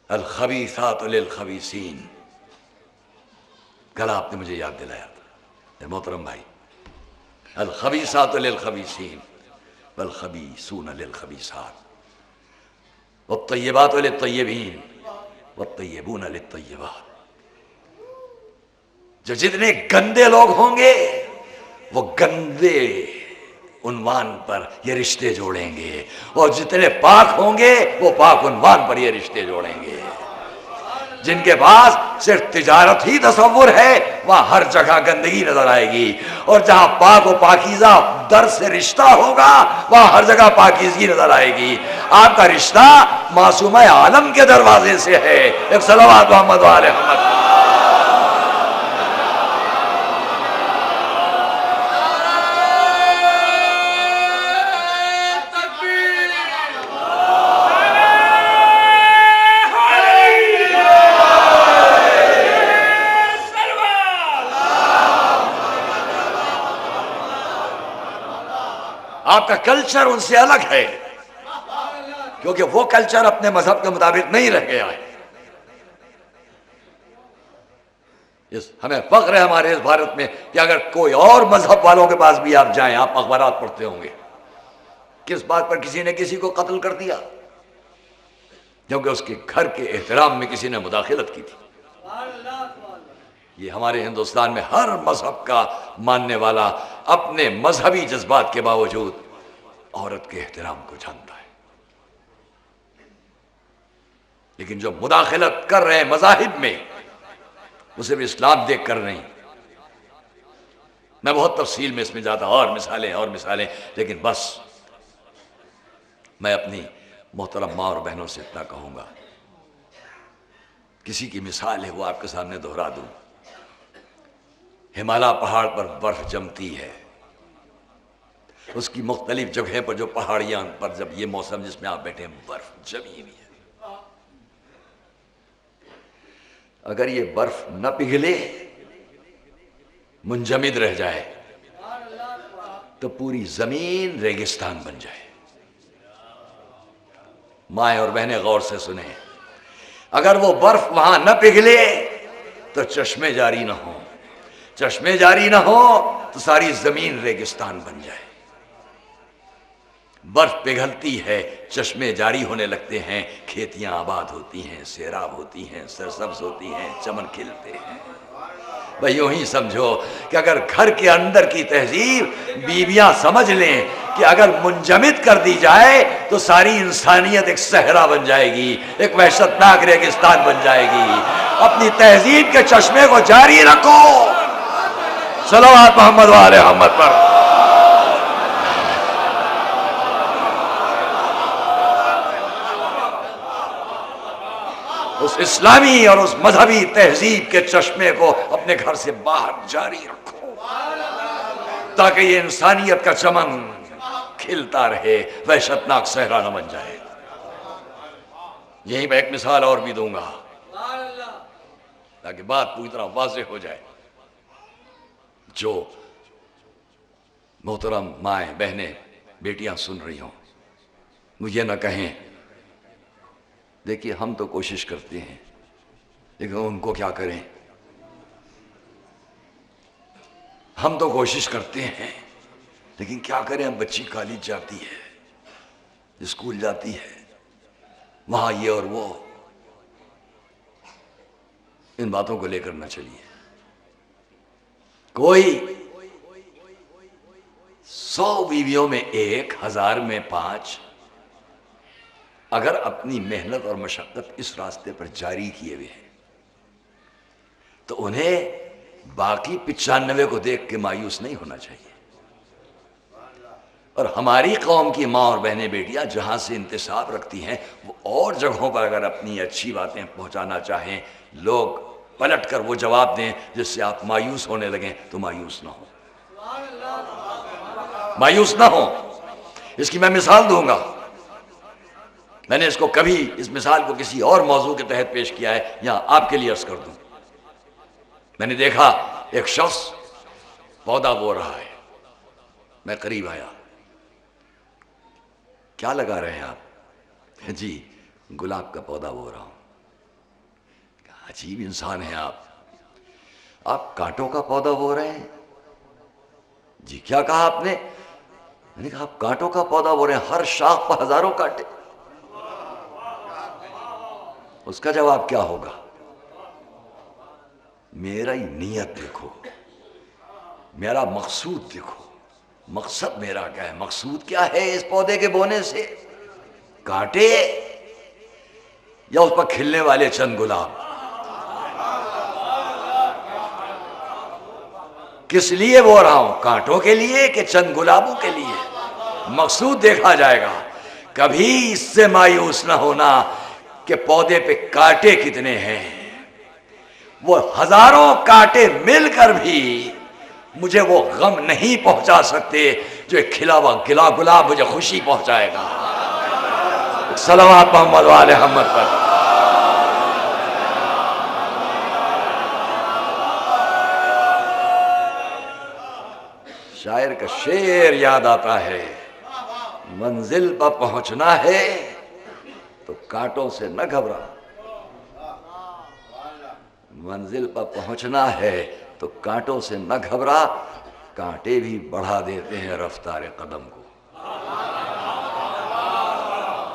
الخبیثات للخبیثین، کل آپ نے مجھے یاد دلایا تھا محترم بھائی، الخبیثات للخبیثین والخبیثون للخبیثات والطیبات للطیبین والطیبون للطیبات۔ جو جتنے گندے لوگ ہوں گے وہ گندے عنوان پر یہ رشتے جوڑیں گے، اور جتنے پاک ہوں گے وہ پاک عنوان پر یہ رشتے جوڑیں گے۔ جن کے پاس صرف تجارت ہی تصور ہے وہاں ہر جگہ گندگی نظر آئے گی، اور جہاں پاک و پاکیزہ در سے رشتہ ہوگا وہاں ہر جگہ پاکیزگی نظر آئے گی۔ آپ کا رشتہ معصومہ عالم کے دروازے سے ہے. ایک صلوات محمد و آل محمد. آپ کا کلچر ان سے الگ ہے کیونکہ وہ کلچر اپنے مذہب کے مطابق نہیں رہ گیا ہے. ہمیں فخر ہے ہمارے اس بھارت میں کہ اگر کوئی اور مذہب والوں کے پاس بھی آپ جائیں, آپ اخبارات پڑھتے ہوں گے کس بات پر کسی نے کسی کو قتل کر دیا, کیونکہ اس کے گھر کے احترام میں کسی نے مداخلت کی تھی. یہ ہمارے ہندوستان میں ہر مذہب کا ماننے والا اپنے مذہبی جذبات کے باوجود عورت کے احترام کو جانتا ہے. لیکن جو مداخلت کر رہے ہیں مذاہب میں, وہ صرف اسلام دیکھ کر نہیں. میں بہت تفصیل میں اس میں جاتا اور مثالیں, لیکن بس میں اپنی محترم ماں اور بہنوں سے اتنا کہوں گا, کسی کی مثال ہے وہ آپ کے سامنے دہرا دوں. ہمالیہ پہاڑ پر برف جمتی ہے, اس کی مختلف جگہیں پر جو پہاڑیاں پر جب یہ موسم جس میں آپ بیٹھے ہیں برف جمی ہوئی ہے, اگر یہ برف نہ پگھلے منجمد رہ جائے تو پوری زمین ریگستان بن جائے. مائیں اور بہنیں غور سے سنیں, اگر وہ برف وہاں نہ پگھلے تو چشمے جاری نہ ہوں, چشمے جاری نہ ہو تو ساری زمین ریگستان بن جائے. برف پگھلتی ہے, چشمے جاری ہونے لگتے ہیں, کھیتیاں آباد ہوتی ہیں, سیراب ہوتی ہیں, سرسبز ہوتی ہیں, چمن کھلتے ہیں. بھئی یوں ہی سمجھو کہ اگر گھر کے اندر کی تہذیب بیویاں سمجھ لیں کہ اگر منجمد کر دی جائے تو ساری انسانیت ایک صحرا بن جائے گی, ایک وحشتناک ریگستان بن جائے گی. اپنی تہذیب کے چشمے کو جاری رکھو. صلوات محمد و آل محمد پر. اس اسلامی اور اس مذہبی تہذیب کے چشمے کو اپنے گھر سے باہر جاری رکھو تاکہ یہ انسانیت کا چمن کھلتا رہے, وحشتناک صحرا نہ بن جائے. یہیں پہ ایک مثال اور بھی دوں گا تاکہ بات پوری طرح واضح ہو جائے. جو محترم مائیں بہنیں بیٹیاں سن رہی ہوں, وہ یہ نہ کہیں دیکھیے ہم تو کوشش کرتے ہیں لیکن ان کو کیا کریں. ہم تو کوشش کرتے ہیں لیکن کیا کریں, ہم بچی کالج جاتی ہے, اسکول جاتی ہے, وہاں یہ اور وہ. ان باتوں کو لے کر نہ چلیے. کوئی 100 بیویوں میں 1, 1000 میں 5 اگر اپنی محنت اور مشقت اس راستے پر جاری کیے ہوئے ہیں تو انہیں باقی 95 کو دیکھ کے مایوس نہیں ہونا چاہیے. اور ہماری قوم کی ماں اور بہنیں بیٹیاں جہاں سے انتساب رکھتی ہیں وہ اور جگہوں پر اگر اپنی اچھی باتیں پہنچانا چاہیں, لوگ پلٹ کر وہ جواب دیں جس سے آپ مایوس ہونے لگیں تو مایوس نہ ہو, مایوس نہ ہو. اس کی میں مثال دوں گا. میں نے اس کو کبھی اس مثال کو کسی اور موضوع کے تحت پیش کیا ہے, یہاں آپ کے لیے عرض کر دوں. میں نے دیکھا ایک شخص پودا بو رہا ہے, میں قریب آیا. کیا لگا رہے ہیں آپ؟ جی گلاب کا پودا بو رہا ہوں. عجیب انسان ہیں آپ کانٹوں کا پودا بو رہے ہیں؟ جی کیا کہا آپ نے؟ میں نے کہا آپ کانٹوں کا پودا بو رہے ہیں, ہر شاخ پر ہزاروں کانٹے. اس کا جواب کیا ہوگا؟ میرا ہی نیت دیکھو, میرا مقصود دیکھو. مقصد میرا کیا ہے؟ مقصود کیا ہے اس پودے کے بونے سے؟ کانٹے یا اس پر کھلنے والے چند گلاب؟ کس لیے بو رہا ہوں؟ کانٹوں کے لیے کہ چند گلابوں کے لیے؟ مقصود دیکھا جائے گا. کبھی اس سے مایوس نہ ہونا کہ پودے پہ کانٹے کتنے ہیں، وہ ہزاروں کانٹے مل کر بھی مجھے وہ غم نہیں پہنچا سکتے جو ایک کھلا ہوا گلاب مجھے خوشی پہنچائے گا۔ صلوات محمد و آل محمد پر۔ شاعر کا شعر یاد آتا ہے، منزل پر پہنچنا ہے تو کانٹوں سے نہ گھبرا، منزل پر پہنچنا ہے تو کانٹوں سے نہ گھبرا، کانٹے بھی بڑھا دیتے ہیں رفتار قدم کو۔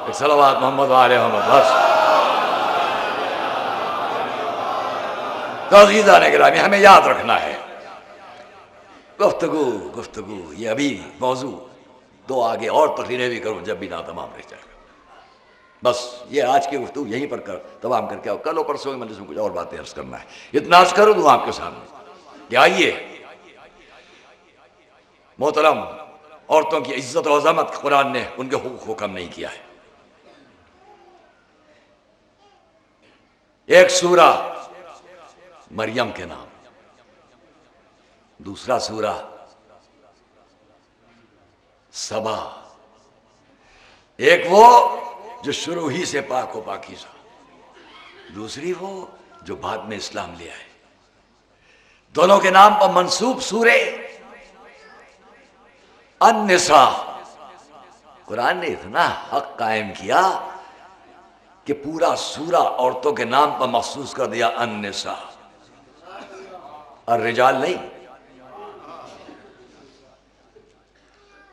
ایک صلوات محمد و آل محمد بس۔ تو عزیزان گرامی، ہمیں یاد رکھنا ہے، گفتگو یہ ابھی موضوع دو آگے اور تقریریں بھی کروں جب بھی نہ تمام رہ جائے گا۔ بس یہ آج کی گفتگو یہیں پر تمام کر کے آؤ، کل اور پرسوں کی مجلس میں کچھ اور باتیں عرض کرنا ہے۔ اتنا عرض کروں دوں آپ کے سامنے کہ آئیے، محترم عورتوں کی عزت و عظمت قرآن نے ان کے حقوق کو کم نہیں کیا ہے۔ ایک سورہ مریم کے نام، دوسرا سورہ سبا، ایک وہ جو شروع ہی سے پاک و پاکیزہ، دوسری وہ جو بعد میں اسلام لے آئے۔ دونوں کے نام پر منسوب سورہ النساء۔ قرآن نے اتنا حق قائم کیا کہ پورا سورہ عورتوں کے نام پر مخصوص کر دیا، النساء، الرجال نہیں۔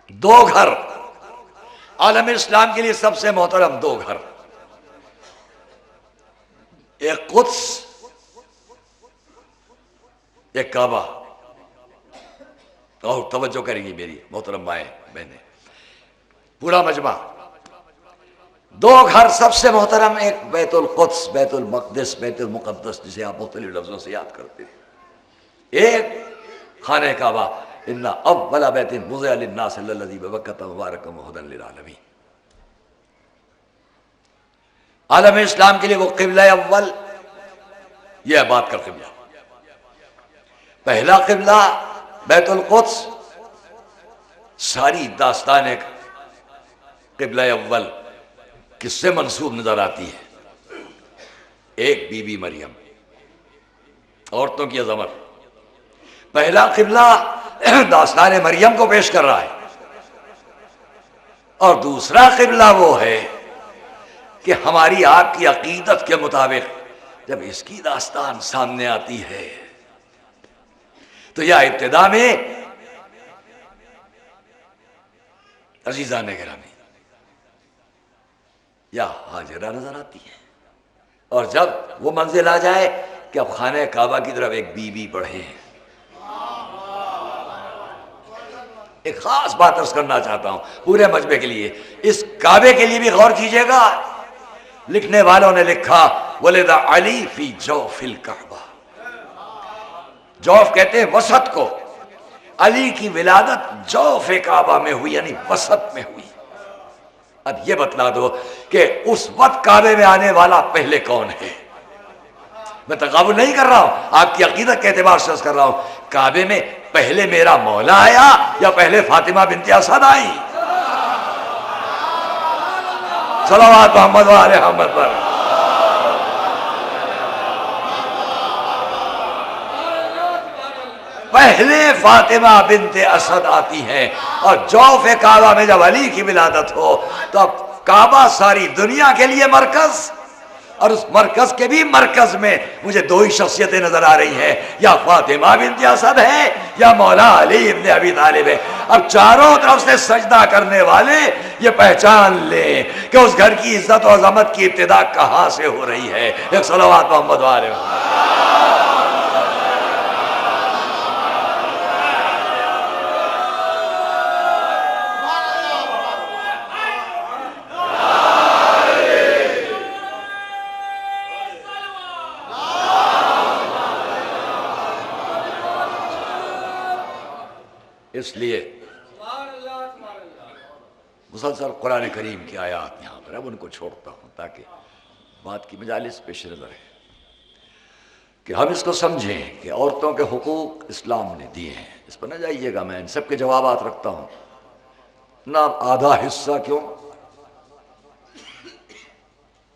دو گھر، عالم اسلام کے لیے سب سے محترم دو گھر، ایک قدس، ایک کعبہ۔ اور توجہ کریں گی میری محترم مائیں بہنیں، پورا مجمع، دو گھر سب سے محترم، ایک بیت القدس، بیت المقدس، بیت المقدس جسے آپ مختلف لفظوں سے یاد کرتے ہیں، ایک خانہ کعبہ۔ ان اول بیت وضع للناس الذی ببکۃ مبارکا وہدی للعالمین۔ عالم اسلام کے لیے وہ قبلہ اول، یہ ہے بات کا قبلہ۔ پہلا قبلہ بیت القدس، ساری داستان ایک قبلہ اول کس سے منسوب نظر آتی ہے؟ ایک بی بی مریم، عورتوں کی عظمت۔ پہلا قبلہ داستان مریم کو پیش کر رہا ہے، اور دوسرا قبلہ وہ ہے کہ ہماری آپ کی عقیدت کے مطابق جب اس کی داستان سامنے آتی ہے تو یا ابتدا میں عزیزان گرامی یا ہاجرہ نظر آتی ہے، اور جب وہ منزل آ جائے کہ اب خانہ کعبہ کی طرف ایک بی بی بڑھے۔ ایک خاص بات عرض کرنا چاہتا ہوں پورے مجمع کے لیے، اس کعبے کے لیے بھی غور کیجئے گا۔ لکھنے والوں نے لکھا ولد علی فی جوف الکعبہ، جوف کہتے ہیں وسط کو، علی کی ولادت جوف کعبہ میں ہوئی، یعنی وسط میں ہوئی۔ اب یہ بتلا دو کہ اس وقت کعبے میں آنے والا پہلے کون ہے؟ میں تقابل نہیں کر رہا ہوں، آپ کی عقیدت کے اعتبار سے عرض کر رہا ہوں، کعبے میں پہلے میرا مولا آیا یا پہلے فاطمہ بنت اسد آئی؟ صلوات محمد و آل محمد پر۔ پہلے فاطمہ بنت اسد آتی ہیں، اور جوف کعبہ میں جب علی کی ولادت ہو تو اب کعبہ ساری دنیا کے لیے مرکز، اور اس مرکز کے بھی مرکز میں مجھے دو ہی شخصیتیں نظر آ رہی ہیں، یا فاطمہ بنت اسد ہے یا مولا علی ابن ابی طالب ہے۔ اب چاروں طرف سے سجدہ کرنے والے یہ پہچان لیں کہ اس گھر کی عزت و عظمت کی ابتدا کہاں سے ہو رہی ہے۔ ایک صلوات محمد والے۔ اس لیے مسلسل قرآن کریم کی آیات یہاں پر، اب ان کو چھوڑتا ہوں تاکہ بات کی مجالس پیش نظر ہے کہ ہم اس کو سمجھیں کہ عورتوں کے حقوق اسلام نے دیے ہیں. اس پر نہ جائیے گا، میں ان سب کے جوابات رکھتا ہوں. نہ آدھا حصہ کیوں،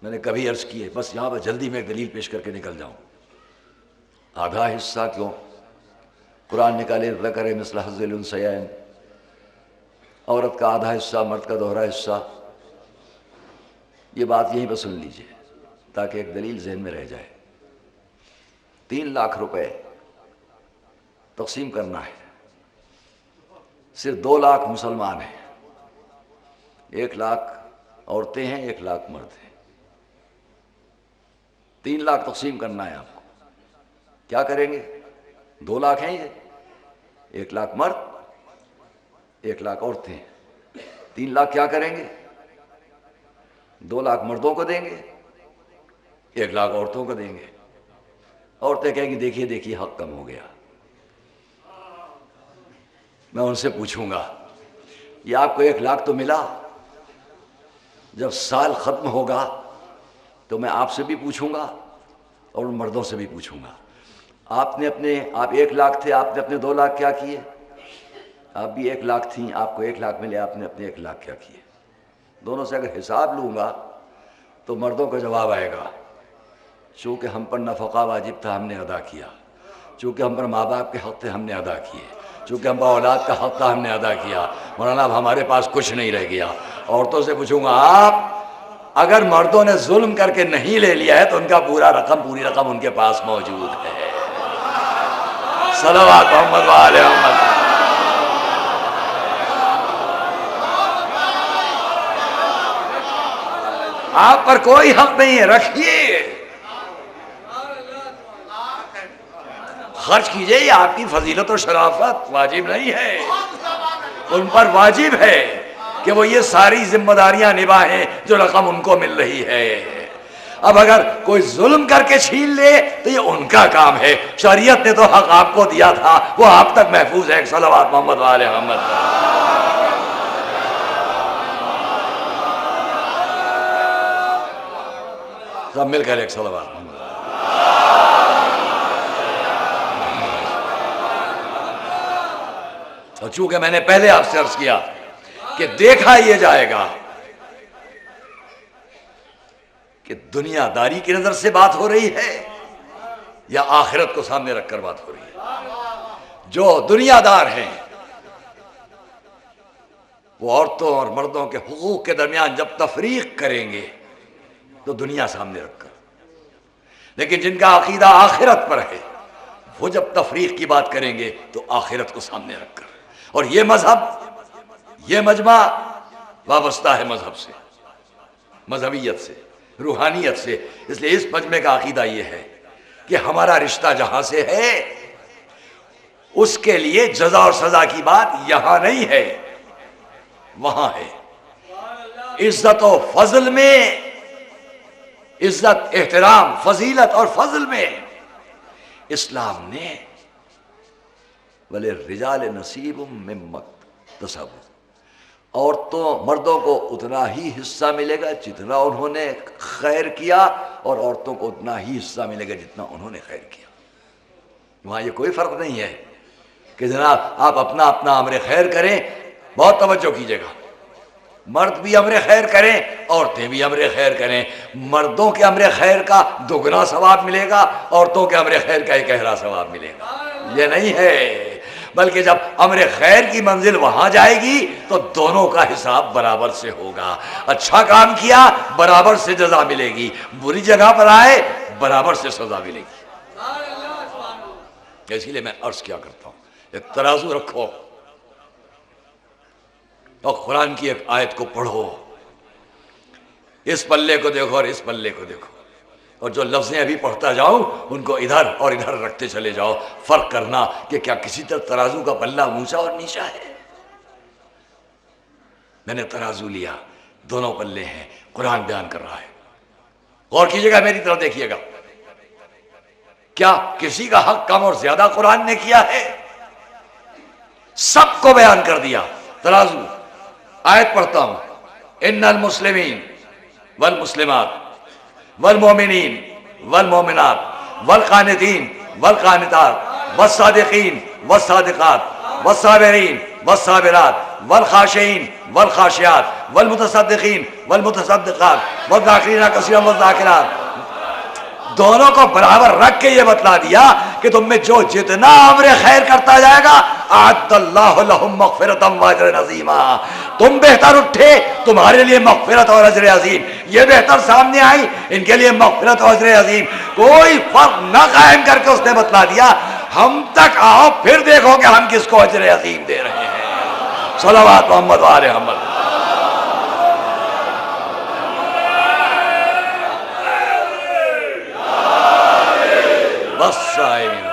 میں نے کبھی عرض کی ہے، بس یہاں پر جلدی میں ایک دلیل پیش کر کے نکل جاؤں. آدھا حصہ کیوں؟ قرآن نکالے ذکر مثل حظ الانثیین، عورت کا آدھا حصہ، مرد کا دوہرا حصہ. یہ بات یہیں پہ سن لیجئے تاکہ ایک دلیل ذہن میں رہ جائے. 3 لاکھ روپے تقسیم کرنا ہے. صرف 2 لاکھ مسلمان ہیں، 1 لاکھ عورتیں ہیں، 1 لاکھ مرد ہیں. 3 لاکھ تقسیم کرنا ہے آپ کو. کیا کریں گے؟ 2 لاکھ ہیں یہ، 1 لاکھ مرد، 1 لاکھ عورتیں. 3 لاکھ کیا کریں گے؟ 2 لاکھ مردوں کو دیں گے، 1 لاکھ عورتوں کو دیں گے. عورتیں کہیں گی دیکھیے دیکھیے حق کم ہو گیا. میں ان سے پوچھوں گا یہ آپ کو 1 لاکھ تو ملا، جب سال ختم ہوگا تو میں آپ سے بھی پوچھوں گا اور ان مردوں سے بھی پوچھوں گا، آپ 1 لاکھ تھے، آپ نے اپنے 2 لاکھ کیا کیے؟ آپ بھی 1 لاکھ تھیں، آپ کو 1 لاکھ ملے، آپ نے اپنے 1 لاکھ کیا کیے؟ دونوں سے اگر حساب لوں گا تو مردوں کا جواب آئے گا چونکہ ہم پر نفقہ واجب تھا ہم نے ادا کیا، چونکہ ہم پر ماں باپ کے حق تھے ہم نے ادا کیے، چونکہ ہم پر اولاد کا حق تھا ہم نے ادا کیا. مولانا اب ہمارے پاس کچھ نہیں رہ گیا. عورتوں سے پوچھوں گا آپ اگر مردوں نے ظلم کر کے نہیں لے لیا ہے تو ان کا پوری رقم ان کے پاس موجود ہے. صلوات محمد و آل محمد. آپ پر کوئی حق نہیں ہے، رکھیے، خرچ کیجئے. یہ آپ کی فضیلت و شرافت، واجب نہیں ہے. ان پر واجب ہے کہ وہ یہ ساری ذمہ داریاں نبھائیں جو رقم ان کو مل رہی ہے. اب اگر کوئی ظلم کر کے چھین لے تو یہ ان کا کام ہے. شریعت نے تو حق آپ کو دیا تھا، وہ آپ تک محفوظ ہے. صلوات محمد و آل محمد. سب مل کر ایک صلوات محمد. اور چونکہ میں نے پہلے آپ سے عرض کیا کہ دیکھا یہ جائے گا کہ دنیا داری کی نظر سے بات ہو رہی ہے یا آخرت کو سامنے رکھ کر بات ہو رہی ہے. جو دنیا دار ہیں وہ عورتوں اور مردوں کے حقوق کے درمیان جب تفریق کریں گے تو دنیا سامنے رکھ کر، لیکن جن کا عقیدہ آخرت پر ہے وہ جب تفریق کی بات کریں گے تو آخرت کو سامنے رکھ کر. اور یہ مذہب، یہ مجمع وابستہ ہے مذہب سے، مذہبیت سے، روحانیت سے. اس لیے اس مجمع کا عقیدہ یہ ہے کہ ہمارا رشتہ جہاں سے ہے اس کے لیے جزا اور سزا کی بات یہاں نہیں ہے، وہاں ہے. عزت و فضل میں، عزت، احترام، فضیلت اور فضل میں اسلام نے وَلِلرِّجَالِ نَصِيبٌ مِّمَّا اكْتَسَبُوا، عورتوں مردوں کو اتنا ہی حصہ ملے گا جتنا انہوں نے خیر کیا، اور عورتوں کو اتنا ہی حصہ ملے گا جتنا انہوں نے خیر کیا. وہاں یہ کوئی فرق نہیں ہے کہ جناب آپ اپنا امر خیر کریں. بہت توجہ کیجئے گا، مرد بھی امر خیر کریں، عورتیں بھی امر خیر کریں. مردوں کے امر خیر کا 2 گنا ثواب ملے گا، عورتوں کے امر خیر کا 1 ثواب ملے گا. یہ نہیں ہے، بلکہ جب امر خیر کی منزل وہاں جائے گی تو دونوں کا حساب برابر سے ہوگا. اچھا کام کیا برابر سے جزا ملے گی، بری جگہ پر آئے برابر سے سزا ملے گی. اسی لیے میں عرض کیا کرتا ہوں ایک ترازو رکھو اور قرآن کی ایک آیت کو پڑھو، اس پلے کو دیکھو اور اس پلے کو دیکھو، اور جو لفظیں ابھی پڑھتا جاؤں ان کو ادھر اور ادھر رکھتے چلے جاؤ. فرق کرنا کہ کیا کسی طرح ترازو کا پلہ اونچا اور نیچا ہے. میں نے ترازو لیا، دونوں پلے ہیں، قرآن بیان کر رہا ہے. غور کیجئے گا، میری طرف دیکھیے گا. کیا کسی کا حق کم اور زیادہ قرآن نے کیا ہے؟ سب کو بیان کر دیا. ترازو، آیت پڑھتا ہوں ان المسلمین والمسلمات والمؤمنین والمؤمنات والقانتین والقانتات والصادقین والصادقات والصابرین والصابرات والخاشعین والخاشعات والمتصدقین والمتصدقات والذاکرین کثیرا والذاکرات، دونوں کو برابر رکھ کے یہ بتلا دیا کہ تم میں جو جتنا امر خیر کرتا جائے گا اعد اللہ لہم مغفرۃ واجرا عظیما، تم بہتر اٹھے تمہارے لیے مغفرت اور اجر عظیم، یہ بہتر سامنے آئی ان کے لیے مغفرت اور اجر عظیم، کوئی فرق نہ قائم کر کے اس نے بتلا دیا ہم تک آؤ پھر دیکھو کہ ہم کس کو اجر عظیم دے رہے ہیں۔ صلوات محمد و آل محمد۔ والصائمین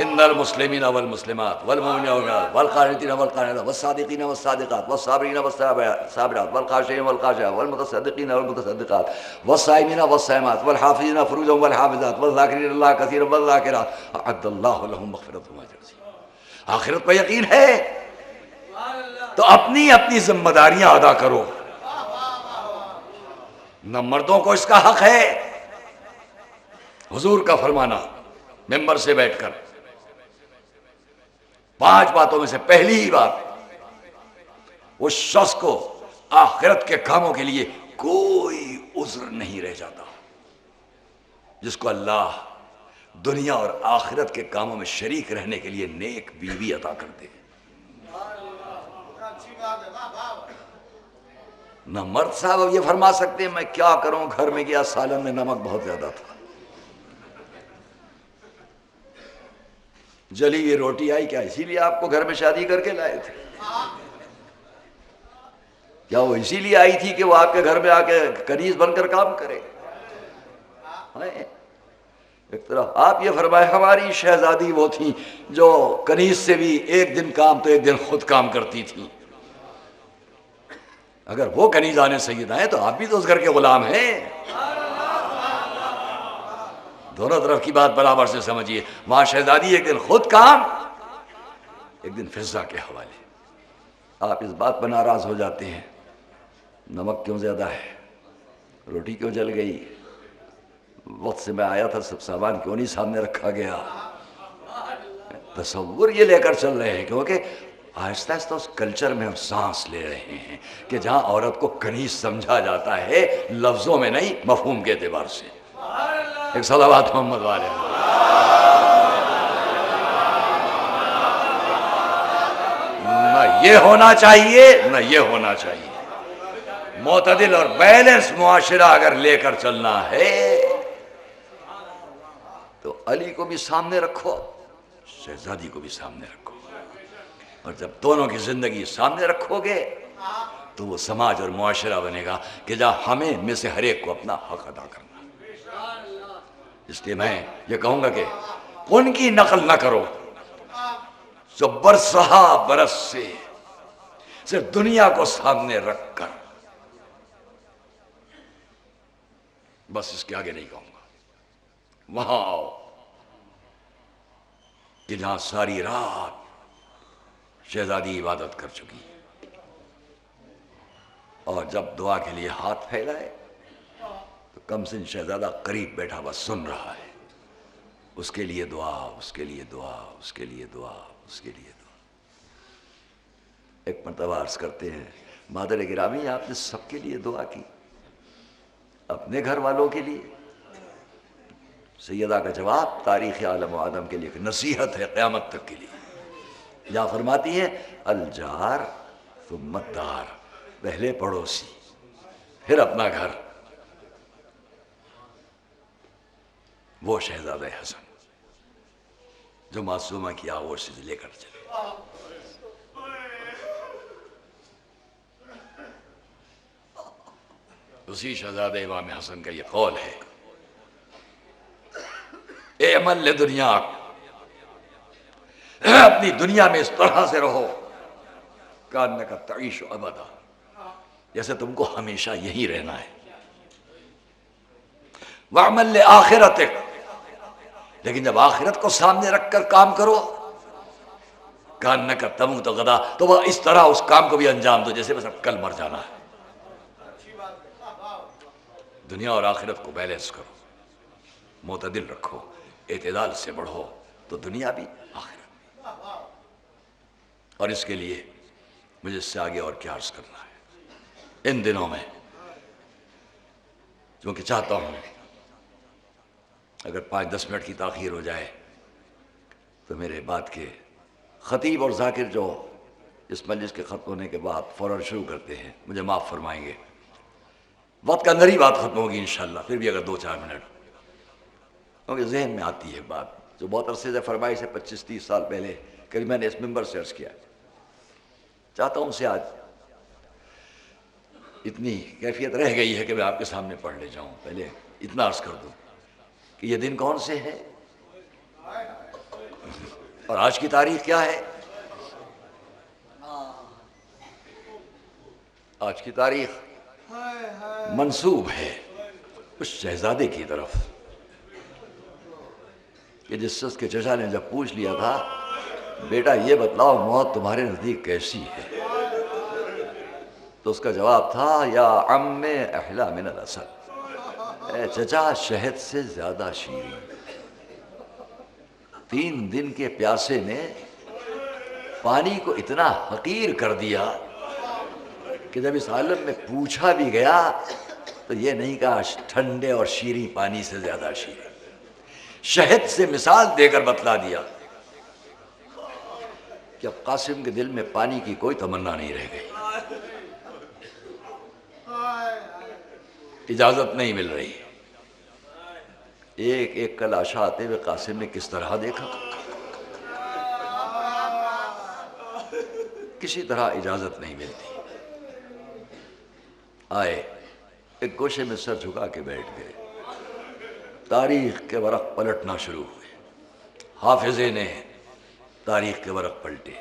ان المسلمین والمسلمات والمؤمنین والمؤمنات والقانتین والقانتات والصادقین والصادقات والصابرین والصابرات والخاشعین والخاشعات والمتصدقین والمتصدقات والصائمین والصائمات والحافظین فروجهم والحافظات والذاکرین اللہ کثیرا والذاکرات اعد اللہ لهم مغفرۃ واجر عظیم۔ آخرت پہ یقین ہے تو اپنی اپنی ذمہ داریاں ادا کرو، نہ مردوں کو اس کا حق ہے۔ حضور کا فرمانا ممبر سے بیٹھ کر 5 باتوں میں سے پہلی ہی بات، اس شخص کو آخرت کے کاموں کے لیے کوئی عذر نہیں رہ جاتا جس کو اللہ دنیا اور آخرت کے کاموں میں شریک رہنے کے لیے نیک بیوی عطا کر دے۔ نہ مرد صاحب اب یہ فرما سکتے ہیں میں کیا کروں، گھر میں گیا سالن میں نمک بہت زیادہ تھا، جلی یہ روٹی آئی، کیا اسی لیے آپ کو گھر میں شادی کر کے لائے تھے؟ کیا وہ اسی لیے آئی تھی کہ وہ آپ کے گھر میں آ کے کنیز بن کر کام کرے؟ ایک طرف آپ یہ فرمائے ہماری شہزادی وہ تھی جو کنیز سے بھی ایک دن کام تو ایک دن خود کام کرتی تھی، اگر وہ کنیزان سیدہ ہیں تو آپ بھی تو اس گھر کے غلام ہیں۔ دونوں طرف کی بات برابر سے سمجھیے، وہاں شہزادی ایک دن خود کام ایک دن فضا کے حوالے۔ آپ اس بات پر ناراض ہو جاتے ہیں نمک کیوں زیادہ ہے، روٹی کیوں جل گئی، وقت سے میں آیا تھا سب سامان کیوں نہیں سامنے رکھا گیا، تصور یہ لے کر چل رہے ہیں کیونکہ آہستہ آہستہ اس کلچر میں ہم سانس لے رہے ہیں کہ جہاں عورت کو کنیز سمجھا جاتا ہے لفظوں میں نہیں مفہوم کے اعتبار سے۔ ایک صلوات محمد والے۔ نہ یہ ہونا چاہیے نہ یہ ہونا چاہیے، معتدل اور بیلنس معاشرہ اگر لے کر چلنا ہے تو علی کو بھی سامنے رکھو، شہزادی کو بھی سامنے رکھو، اور جب دونوں کی زندگی سامنے رکھو گے تو وہ سماج اور معاشرہ بنے گا کہ جہاں ہمیں ان میں سے ہر ایک کو اپنا حق ادا کرنا۔ اس لیے میں یہ کہوں گا کہ ان کی نقل نہ کرو جو برسہا برس سے صرف دنیا کو سامنے رکھ کر، بس اس کے آگے نہیں کہوں گا۔ وہاں آؤ کہ جہاں ساری رات شہزادی عبادت کر چکی اور جب دعا کے لیے ہاتھ پھیلائے تو کم سن شہزادہ قریب بیٹھا ہوا سن رہا ہے، اس کے لیے دعا، اس کے لیے دعا، اس کے لیے دعا، اس کے لیے دعا۔ ایک مرتبہ عرض کرتے ہیں مادر گرامی آپ نے سب کے لیے دعا کی، اپنے گھر والوں کے لیے؟ سیدہ کا جواب تاریخ عالم و آدم کے لیے ایک نصیحت ہے قیامت تک کے لیے۔ یا فرماتی ہیں الجار ثم الدار، پہلے پڑوسی پھر اپنا گھر۔ وہ شہزادہ حسن جو معصومہ کی آغوش سے لے کر چلے، اسی شہزادہ امام حسن کا یہ قول ہے اعمل لدنیا، اپنی دنیا میں اس طرح سے رہو کانک تعیش ابدا، جیسے تم کو ہمیشہ یہی رہنا ہے۔ وعمل لآخرتک، لیکن جب آخرت کو سامنے رکھ کر کام کرو کانک تموت غدا، تو وہ اس طرح اس کام کو بھی انجام دو جیسے بس اب کل مر جانا ہے۔ دنیا اور آخرت کو بیلنس کرو، معتدل رکھو، اعتدال سے بڑھو، تو دنیا بھی آخرت بھی۔ اور اس کے لیے مجھے اس سے آگے اور کیا عرض کرنا ہے۔ ان دنوں میں چونکہ چاہتا ہوں اگر 5-10 منٹ کی تاخیر ہو جائے تو میرے بات کے خطیب اور ذاکر جو اس مجلس کے ختم ہونے کے بعد فوراً شروع کرتے ہیں مجھے معاف فرمائیں گے، وقت کے اندر ہی بات ختم ہوگی انشاءاللہ، پھر بھی اگر 2-4 منٹ، کیونکہ ذہن میں آتی ہے بات جو بہت عرصے سے فرمائی سے 25-30 سال پہلے کبھی میں نے اس ممبر سے عرض کیا، چاہتا ہوں اسے آج اتنی کیفیت رہ گئی ہے کہ میں آپ کے سامنے پڑھ لے جاؤں۔ پہلے اتنا عرض کر دوں کہ یہ دن کون سے ہے اور آج کی تاریخ کیا ہے۔ آج کی تاریخ منسوب ہے اس شہزادے کی طرف کہ جس شخص کے چچا نے جب پوچھ لیا تھا بیٹا یہ بتلاؤ موت تمہارے نزدیک کیسی ہے، تو اس کا جواب تھا یا عم احلا من العسل، اے چچا شہد سے زیادہ شیریں۔ 3 دن کے پیاسے نے پانی کو اتنا حقیر کر دیا کہ جب اس عالم میں پوچھا بھی گیا تو یہ نہیں کہا ٹھنڈے اور شیریں پانی سے زیادہ شیریں، شہد سے مثال دے کر بتلا دیا کہ اب قاسم کے دل میں پانی کی کوئی تمنا نہیں رہ گئی، اجازت نہیں مل رہی۔ ایک ایک کا لاشا آتے ہوئے قاسم نے کس طرح دیکھا، کسی طرح اجازت نہیں ملتی۔ آئے ایک گوشے میں سر جھکا کے بیٹھ گئے، تاریخ کے ورق پلٹنا شروع ہوئے، حافظے نے تاریخ کے ورق پلٹے،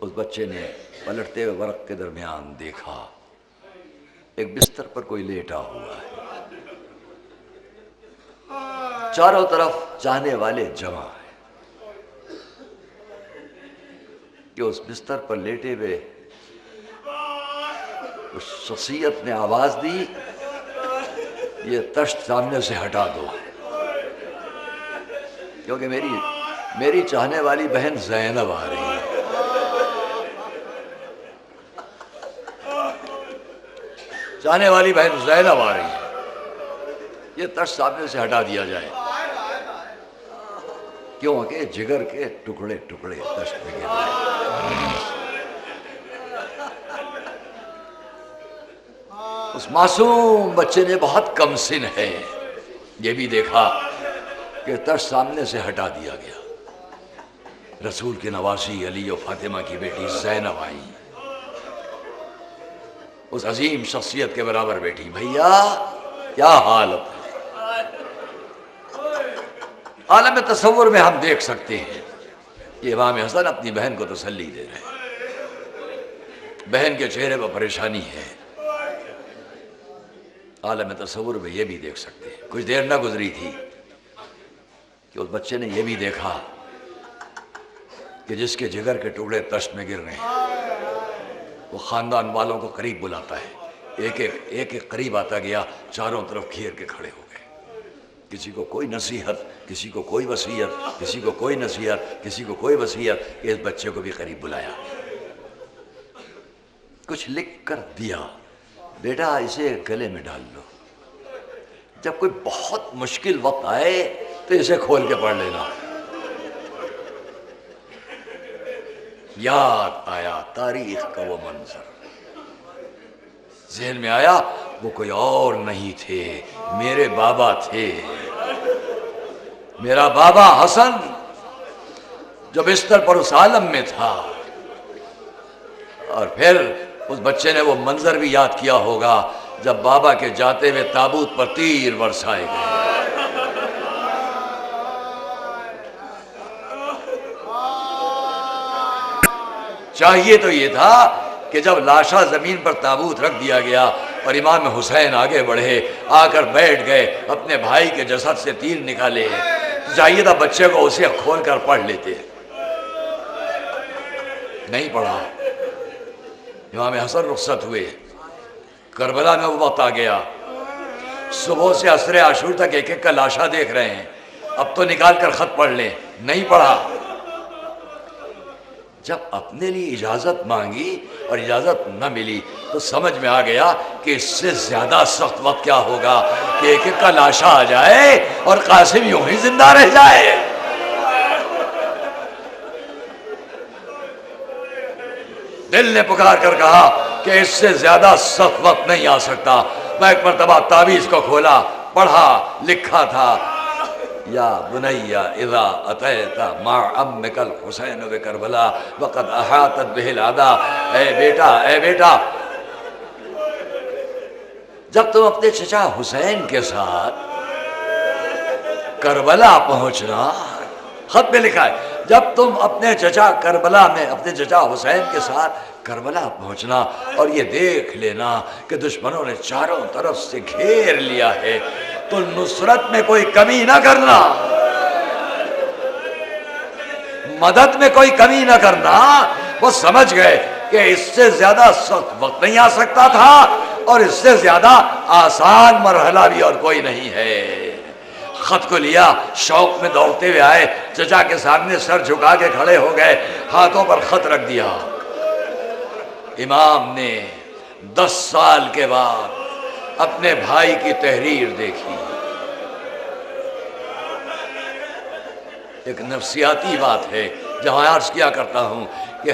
اس بچے نے پلٹتے ہوئے ورق کے درمیان دیکھا ایک بستر پر کوئی لیٹا ہوا ہے، چاروں طرف چاہنے والے جمع ہیں کہ اس بستر پر لیٹے ہوئے اس شخصیت نے آواز دی یہ تشت سامنے سے ہٹا دو، کیونکہ میری چاہنے والی بہن زینب آ رہی ہے۔ چاہنے والی بہن زینب آ رہی ہے، یہ تشت سامنے سے ہٹا دیا جائے، کیونکہ جگر کے ٹکڑے ٹکڑے تشت میں گر رہے۔ اس معصوم بچے نے بہت کم سن ہے یہ بھی دیکھا کہ تشت سامنے سے ہٹا دیا گیا، رسول کے نواسی علی و فاطمہ کی بیٹی زینب آئی، اس عظیم شخصیت کے برابر بیٹی۔ بھیا کیا حالت ہے، عالم تصور میں ہم دیکھ سکتے ہیں کہ امام حسن اپنی بہن کو تسلی دے رہے ہیں، بہن کے چہرے پر پریشانی ہے، عالم تصور میں یہ بھی دیکھ سکتے ہیں۔ کچھ دیر نہ گزری تھی کہ اس بچے نے یہ بھی دیکھا کہ جس کے جگر کے ٹکڑے تشت میں گر رہے ہیں وہ خاندان والوں کو قریب بلاتا ہے، ایک ایک قریب آتا گیا، چاروں طرف گھیر کے کھڑے ہو گئے، کسی کو کوئی نصیحت، کسی کو کوئی وصیت، کسی کو کوئی نصیحت، کسی کو کوئی وصیت، کہ اس بچے کو بھی قریب بلایا، کچھ لکھ کر دیا، بیٹا اسے گلے میں ڈال لو، جب کوئی بہت مشکل وقت آئے تو اسے کھول کے پڑھ لینا۔ یاد آیا تاریخ کا وہ منظر، ذہن میں آیا وہ کوئی اور نہیں تھے، میرے بابا تھے، میرا بابا حسن جو بستر پر اس عالم میں تھا۔ اور پھر اس بچے نے وہ منظر بھی یاد کیا ہوگا جب بابا کے جاتے ہوئے تابوت پر تیر برسائے گئے۔ چاہیے تو یہ تھا کہ جب لاشا زمین پر تابوت رکھ دیا گیا اور امام حسین آگے بڑھے، آ کر بیٹھ گئے، اپنے بھائی کے جسد سے تیر نکالے، چاہیے تھا بچے کو اسے کھول کر پڑھ لیتے، نہیں پڑھا۔ امام حسن رخصت ہوئے، کربلا میں وہ وقت آ گیا، صبح سے عصر عاشور تک ایک ایک کا لاشا دیکھ رہے ہیں، اب تو نکال کر خط پڑھ لیں، نہیں پڑھا۔ جب اپنے لیے اجازت مانگی اور اجازت نہ ملی تو سمجھ میں آ گیا کہ اس سے زیادہ سخت وقت کیا ہوگا کہ ایک ایک کا لاشا آ جائے اور قاسم یوں ہی زندہ رہ جائے۔ دل نے پکار کر کہا کہ اس سے زیادہ سخت وقت نہیں آ سکتا۔ میں ایک مرتبہ تعویذ کو کھولا، پڑھا، لکھا تھا یا بنی اذا اتیت مع امک الحسین بکربلا وقد احاطت به الاعداء، اے بیٹا جب تم اپنے چچا حسین کے ساتھ کربلا پہنچنا، خط میں لکھا ہے جب تم اپنے چچا کربلا میں اپنے چچا حسین کے ساتھ کربلا پہنچنا اور یہ دیکھ لینا کہ دشمنوں نے چاروں طرف سے گھیر لیا ہے تو نصرت میں کوئی کمی نہ کرنا، مدد میں کوئی کمی نہ کرنا۔ وہ سمجھ گئے کہ اس سے زیادہ سخت وقت نہیں آ سکتا تھا اور اس سے زیادہ آسان مرحلہ بھی اور کوئی نہیں ہے۔ خط کو لیا، شوق میں دوڑتے ہوئے آئے، چچا کے سامنے سر جھکا کے کھڑے ہو گئے، ہاتھوں پر خط رکھ دیا۔ امام نے 10 سال کے بعد اپنے بھائی کی تحریر دیکھی۔ ایک نفسیاتی بات ہے جہاں عرض کیا کرتا ہوں کہ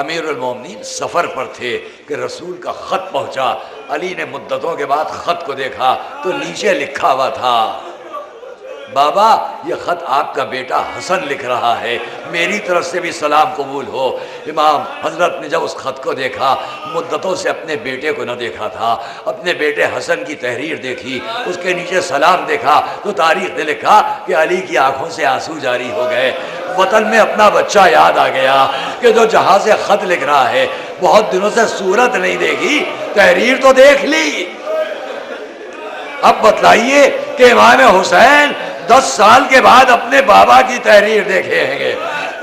امیر المومنین سفر پر تھے کہ رسول کا خط پہنچا، علی نے مدتوں کے بعد خط کو دیکھا تو نیچے لکھا ہوا تھا، بابا یہ خط آپ کا بیٹا حسن لکھ رہا ہے، میری طرف سے بھی سلام قبول ہو۔ امام حضرت نے جب اس خط کو دیکھا، مدتوں سے اپنے بیٹے کو نہ دیکھا تھا، اپنے بیٹے حسن کی تحریر دیکھی، اس کے نیچے سلام دیکھا تو تاریخ نے لکھا کہ علی کی آنکھوں سے آنسو جاری ہو گئے۔ وطن میں اپنا بچہ یاد آ گیا کہ جو جہاں سے خط لکھ رہا ہے، بہت دنوں سے صورت نہیں دیکھی، تحریر تو دیکھ لی۔ اب بتلائیے کہ امام حسین 10 سال کے بعد اپنے بابا کی تحریر دیکھے ہیں،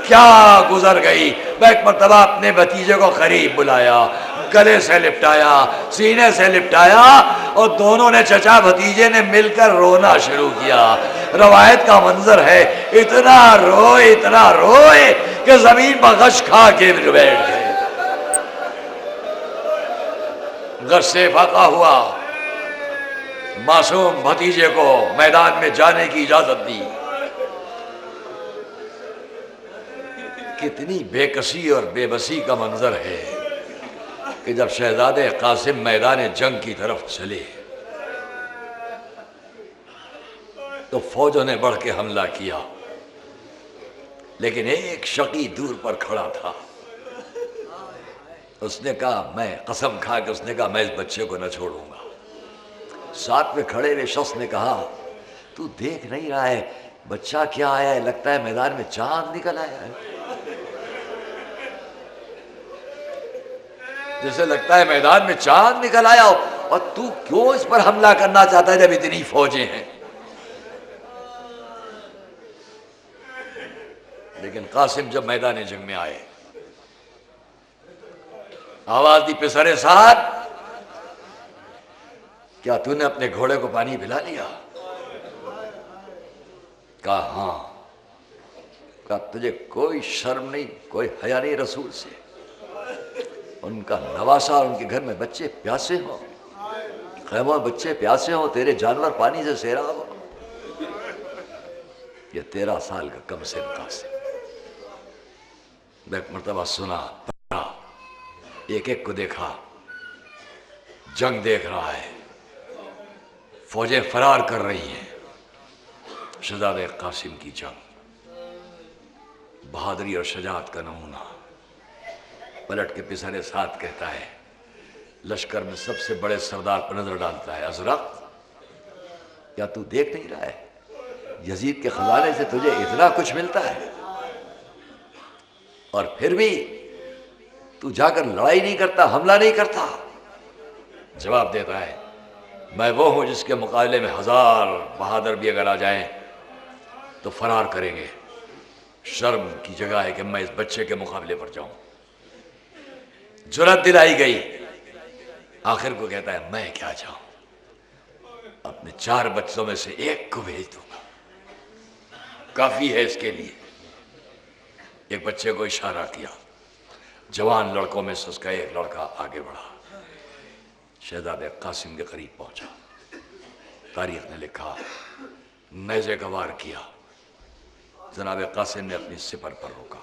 کیا گزر گئی۔ میں ایک مرتبہ اپنے بھتیجے کو قریب بلایا، گلے سے لپٹایا، سینے سے لپٹایا اور دونوں نے چچا بھتیجے نے مل کر رونا شروع کیا۔ روایت کا منظر ہے، اتنا روئے کہ زمین پر غش کھا کے بیٹھ گئے۔ غش سے فاقہ ہوا، معصوم بھتیجے کو میدان میں جانے کی اجازت دی۔ کتنی بے کسی اور بے بسی کا منظر ہے کہ جب شہزادے قاسم میدان جنگ کی طرف چلے تو فوجوں نے بڑھ کے حملہ کیا، لیکن ایک شقی دور پر کھڑا تھا۔ اس نے کہا، میں قسم کھا کے اس نے کہا میں اس بچے کو نہ چھوڑوں گا۔ ساتھ میں کھڑے ہوئے شخص نے کہا، تو دیکھ نہیں رہا ہے بچہ کیا آیا ہے، لگتا ہے میدان میں چاند نکل آیا ہے، جیسے لگتا ہے میدان میں چاند نکل آیا ہو، اور تو کیوں اس پر حملہ کرنا چاہتا ہے جب اتنی فوجیں ہیں۔ لیکن قاسم جب میدان جنگ میں آئے، آواز دی پسرے ساتھ، کیا تو نے اپنے گھوڑے کو پانی پلا لیا؟ کہا ہاں۔ کہا تجھے کوئی شرم نہیں، کوئی حیا نہیں رسول سے؟ ان کا نواسا اور ان کے گھر میں بچے پیاسے ہوں، خیموں میں بچے پیاسے ہوں، تیرے جانور پانی سے سیراب ہو، یہ 13 سال کا کم سے قاسم۔ میں ایک مرتبہ سنا، پڑھا، ایک ایک کو دیکھا، جنگ دیکھ رہا ہے، فوجیں فرار کر رہی ہیں، شہزادہ قاسم کی جنگ، بہادری اور شجاعت کا نمونہ۔ پلٹ کے پسرے ساتھ کہتا ہے، لشکر میں سب سے بڑے سردار پر نظر ڈالتا ہے، ازرق کیا تو دیکھ نہیں رہا ہے یزید کے خزانے سے تجھے اتنا کچھ ملتا ہے اور پھر بھی تو جا کر لڑائی نہیں کرتا، حملہ نہیں کرتا؟ جواب دیتا ہے، میں وہ ہوں جس کے مقابلے میں 1000 بہادر بھی اگر آ جائیں تو فرار کریں گے، شرم کی جگہ ہے کہ میں اس بچے کے مقابلے پر جاؤں۔ جرأت دلائی گئی، آخر کو کہتا ہے میں کیا جاؤں، اپنے 4 بچوں میں سے ایک کو بھیج دوں گا، کافی ہے اس کے لیے۔ ایک بچے کو اشارہ کیا، جوان لڑکوں میں سے اس کا ایک لڑکا آگے بڑھا، شہزادہ قاسم کے قریب پہنچا، تاریخ نے لکھا نیزے کا وار کیا، جناب قاسم نے اپنی سپر پر روکا،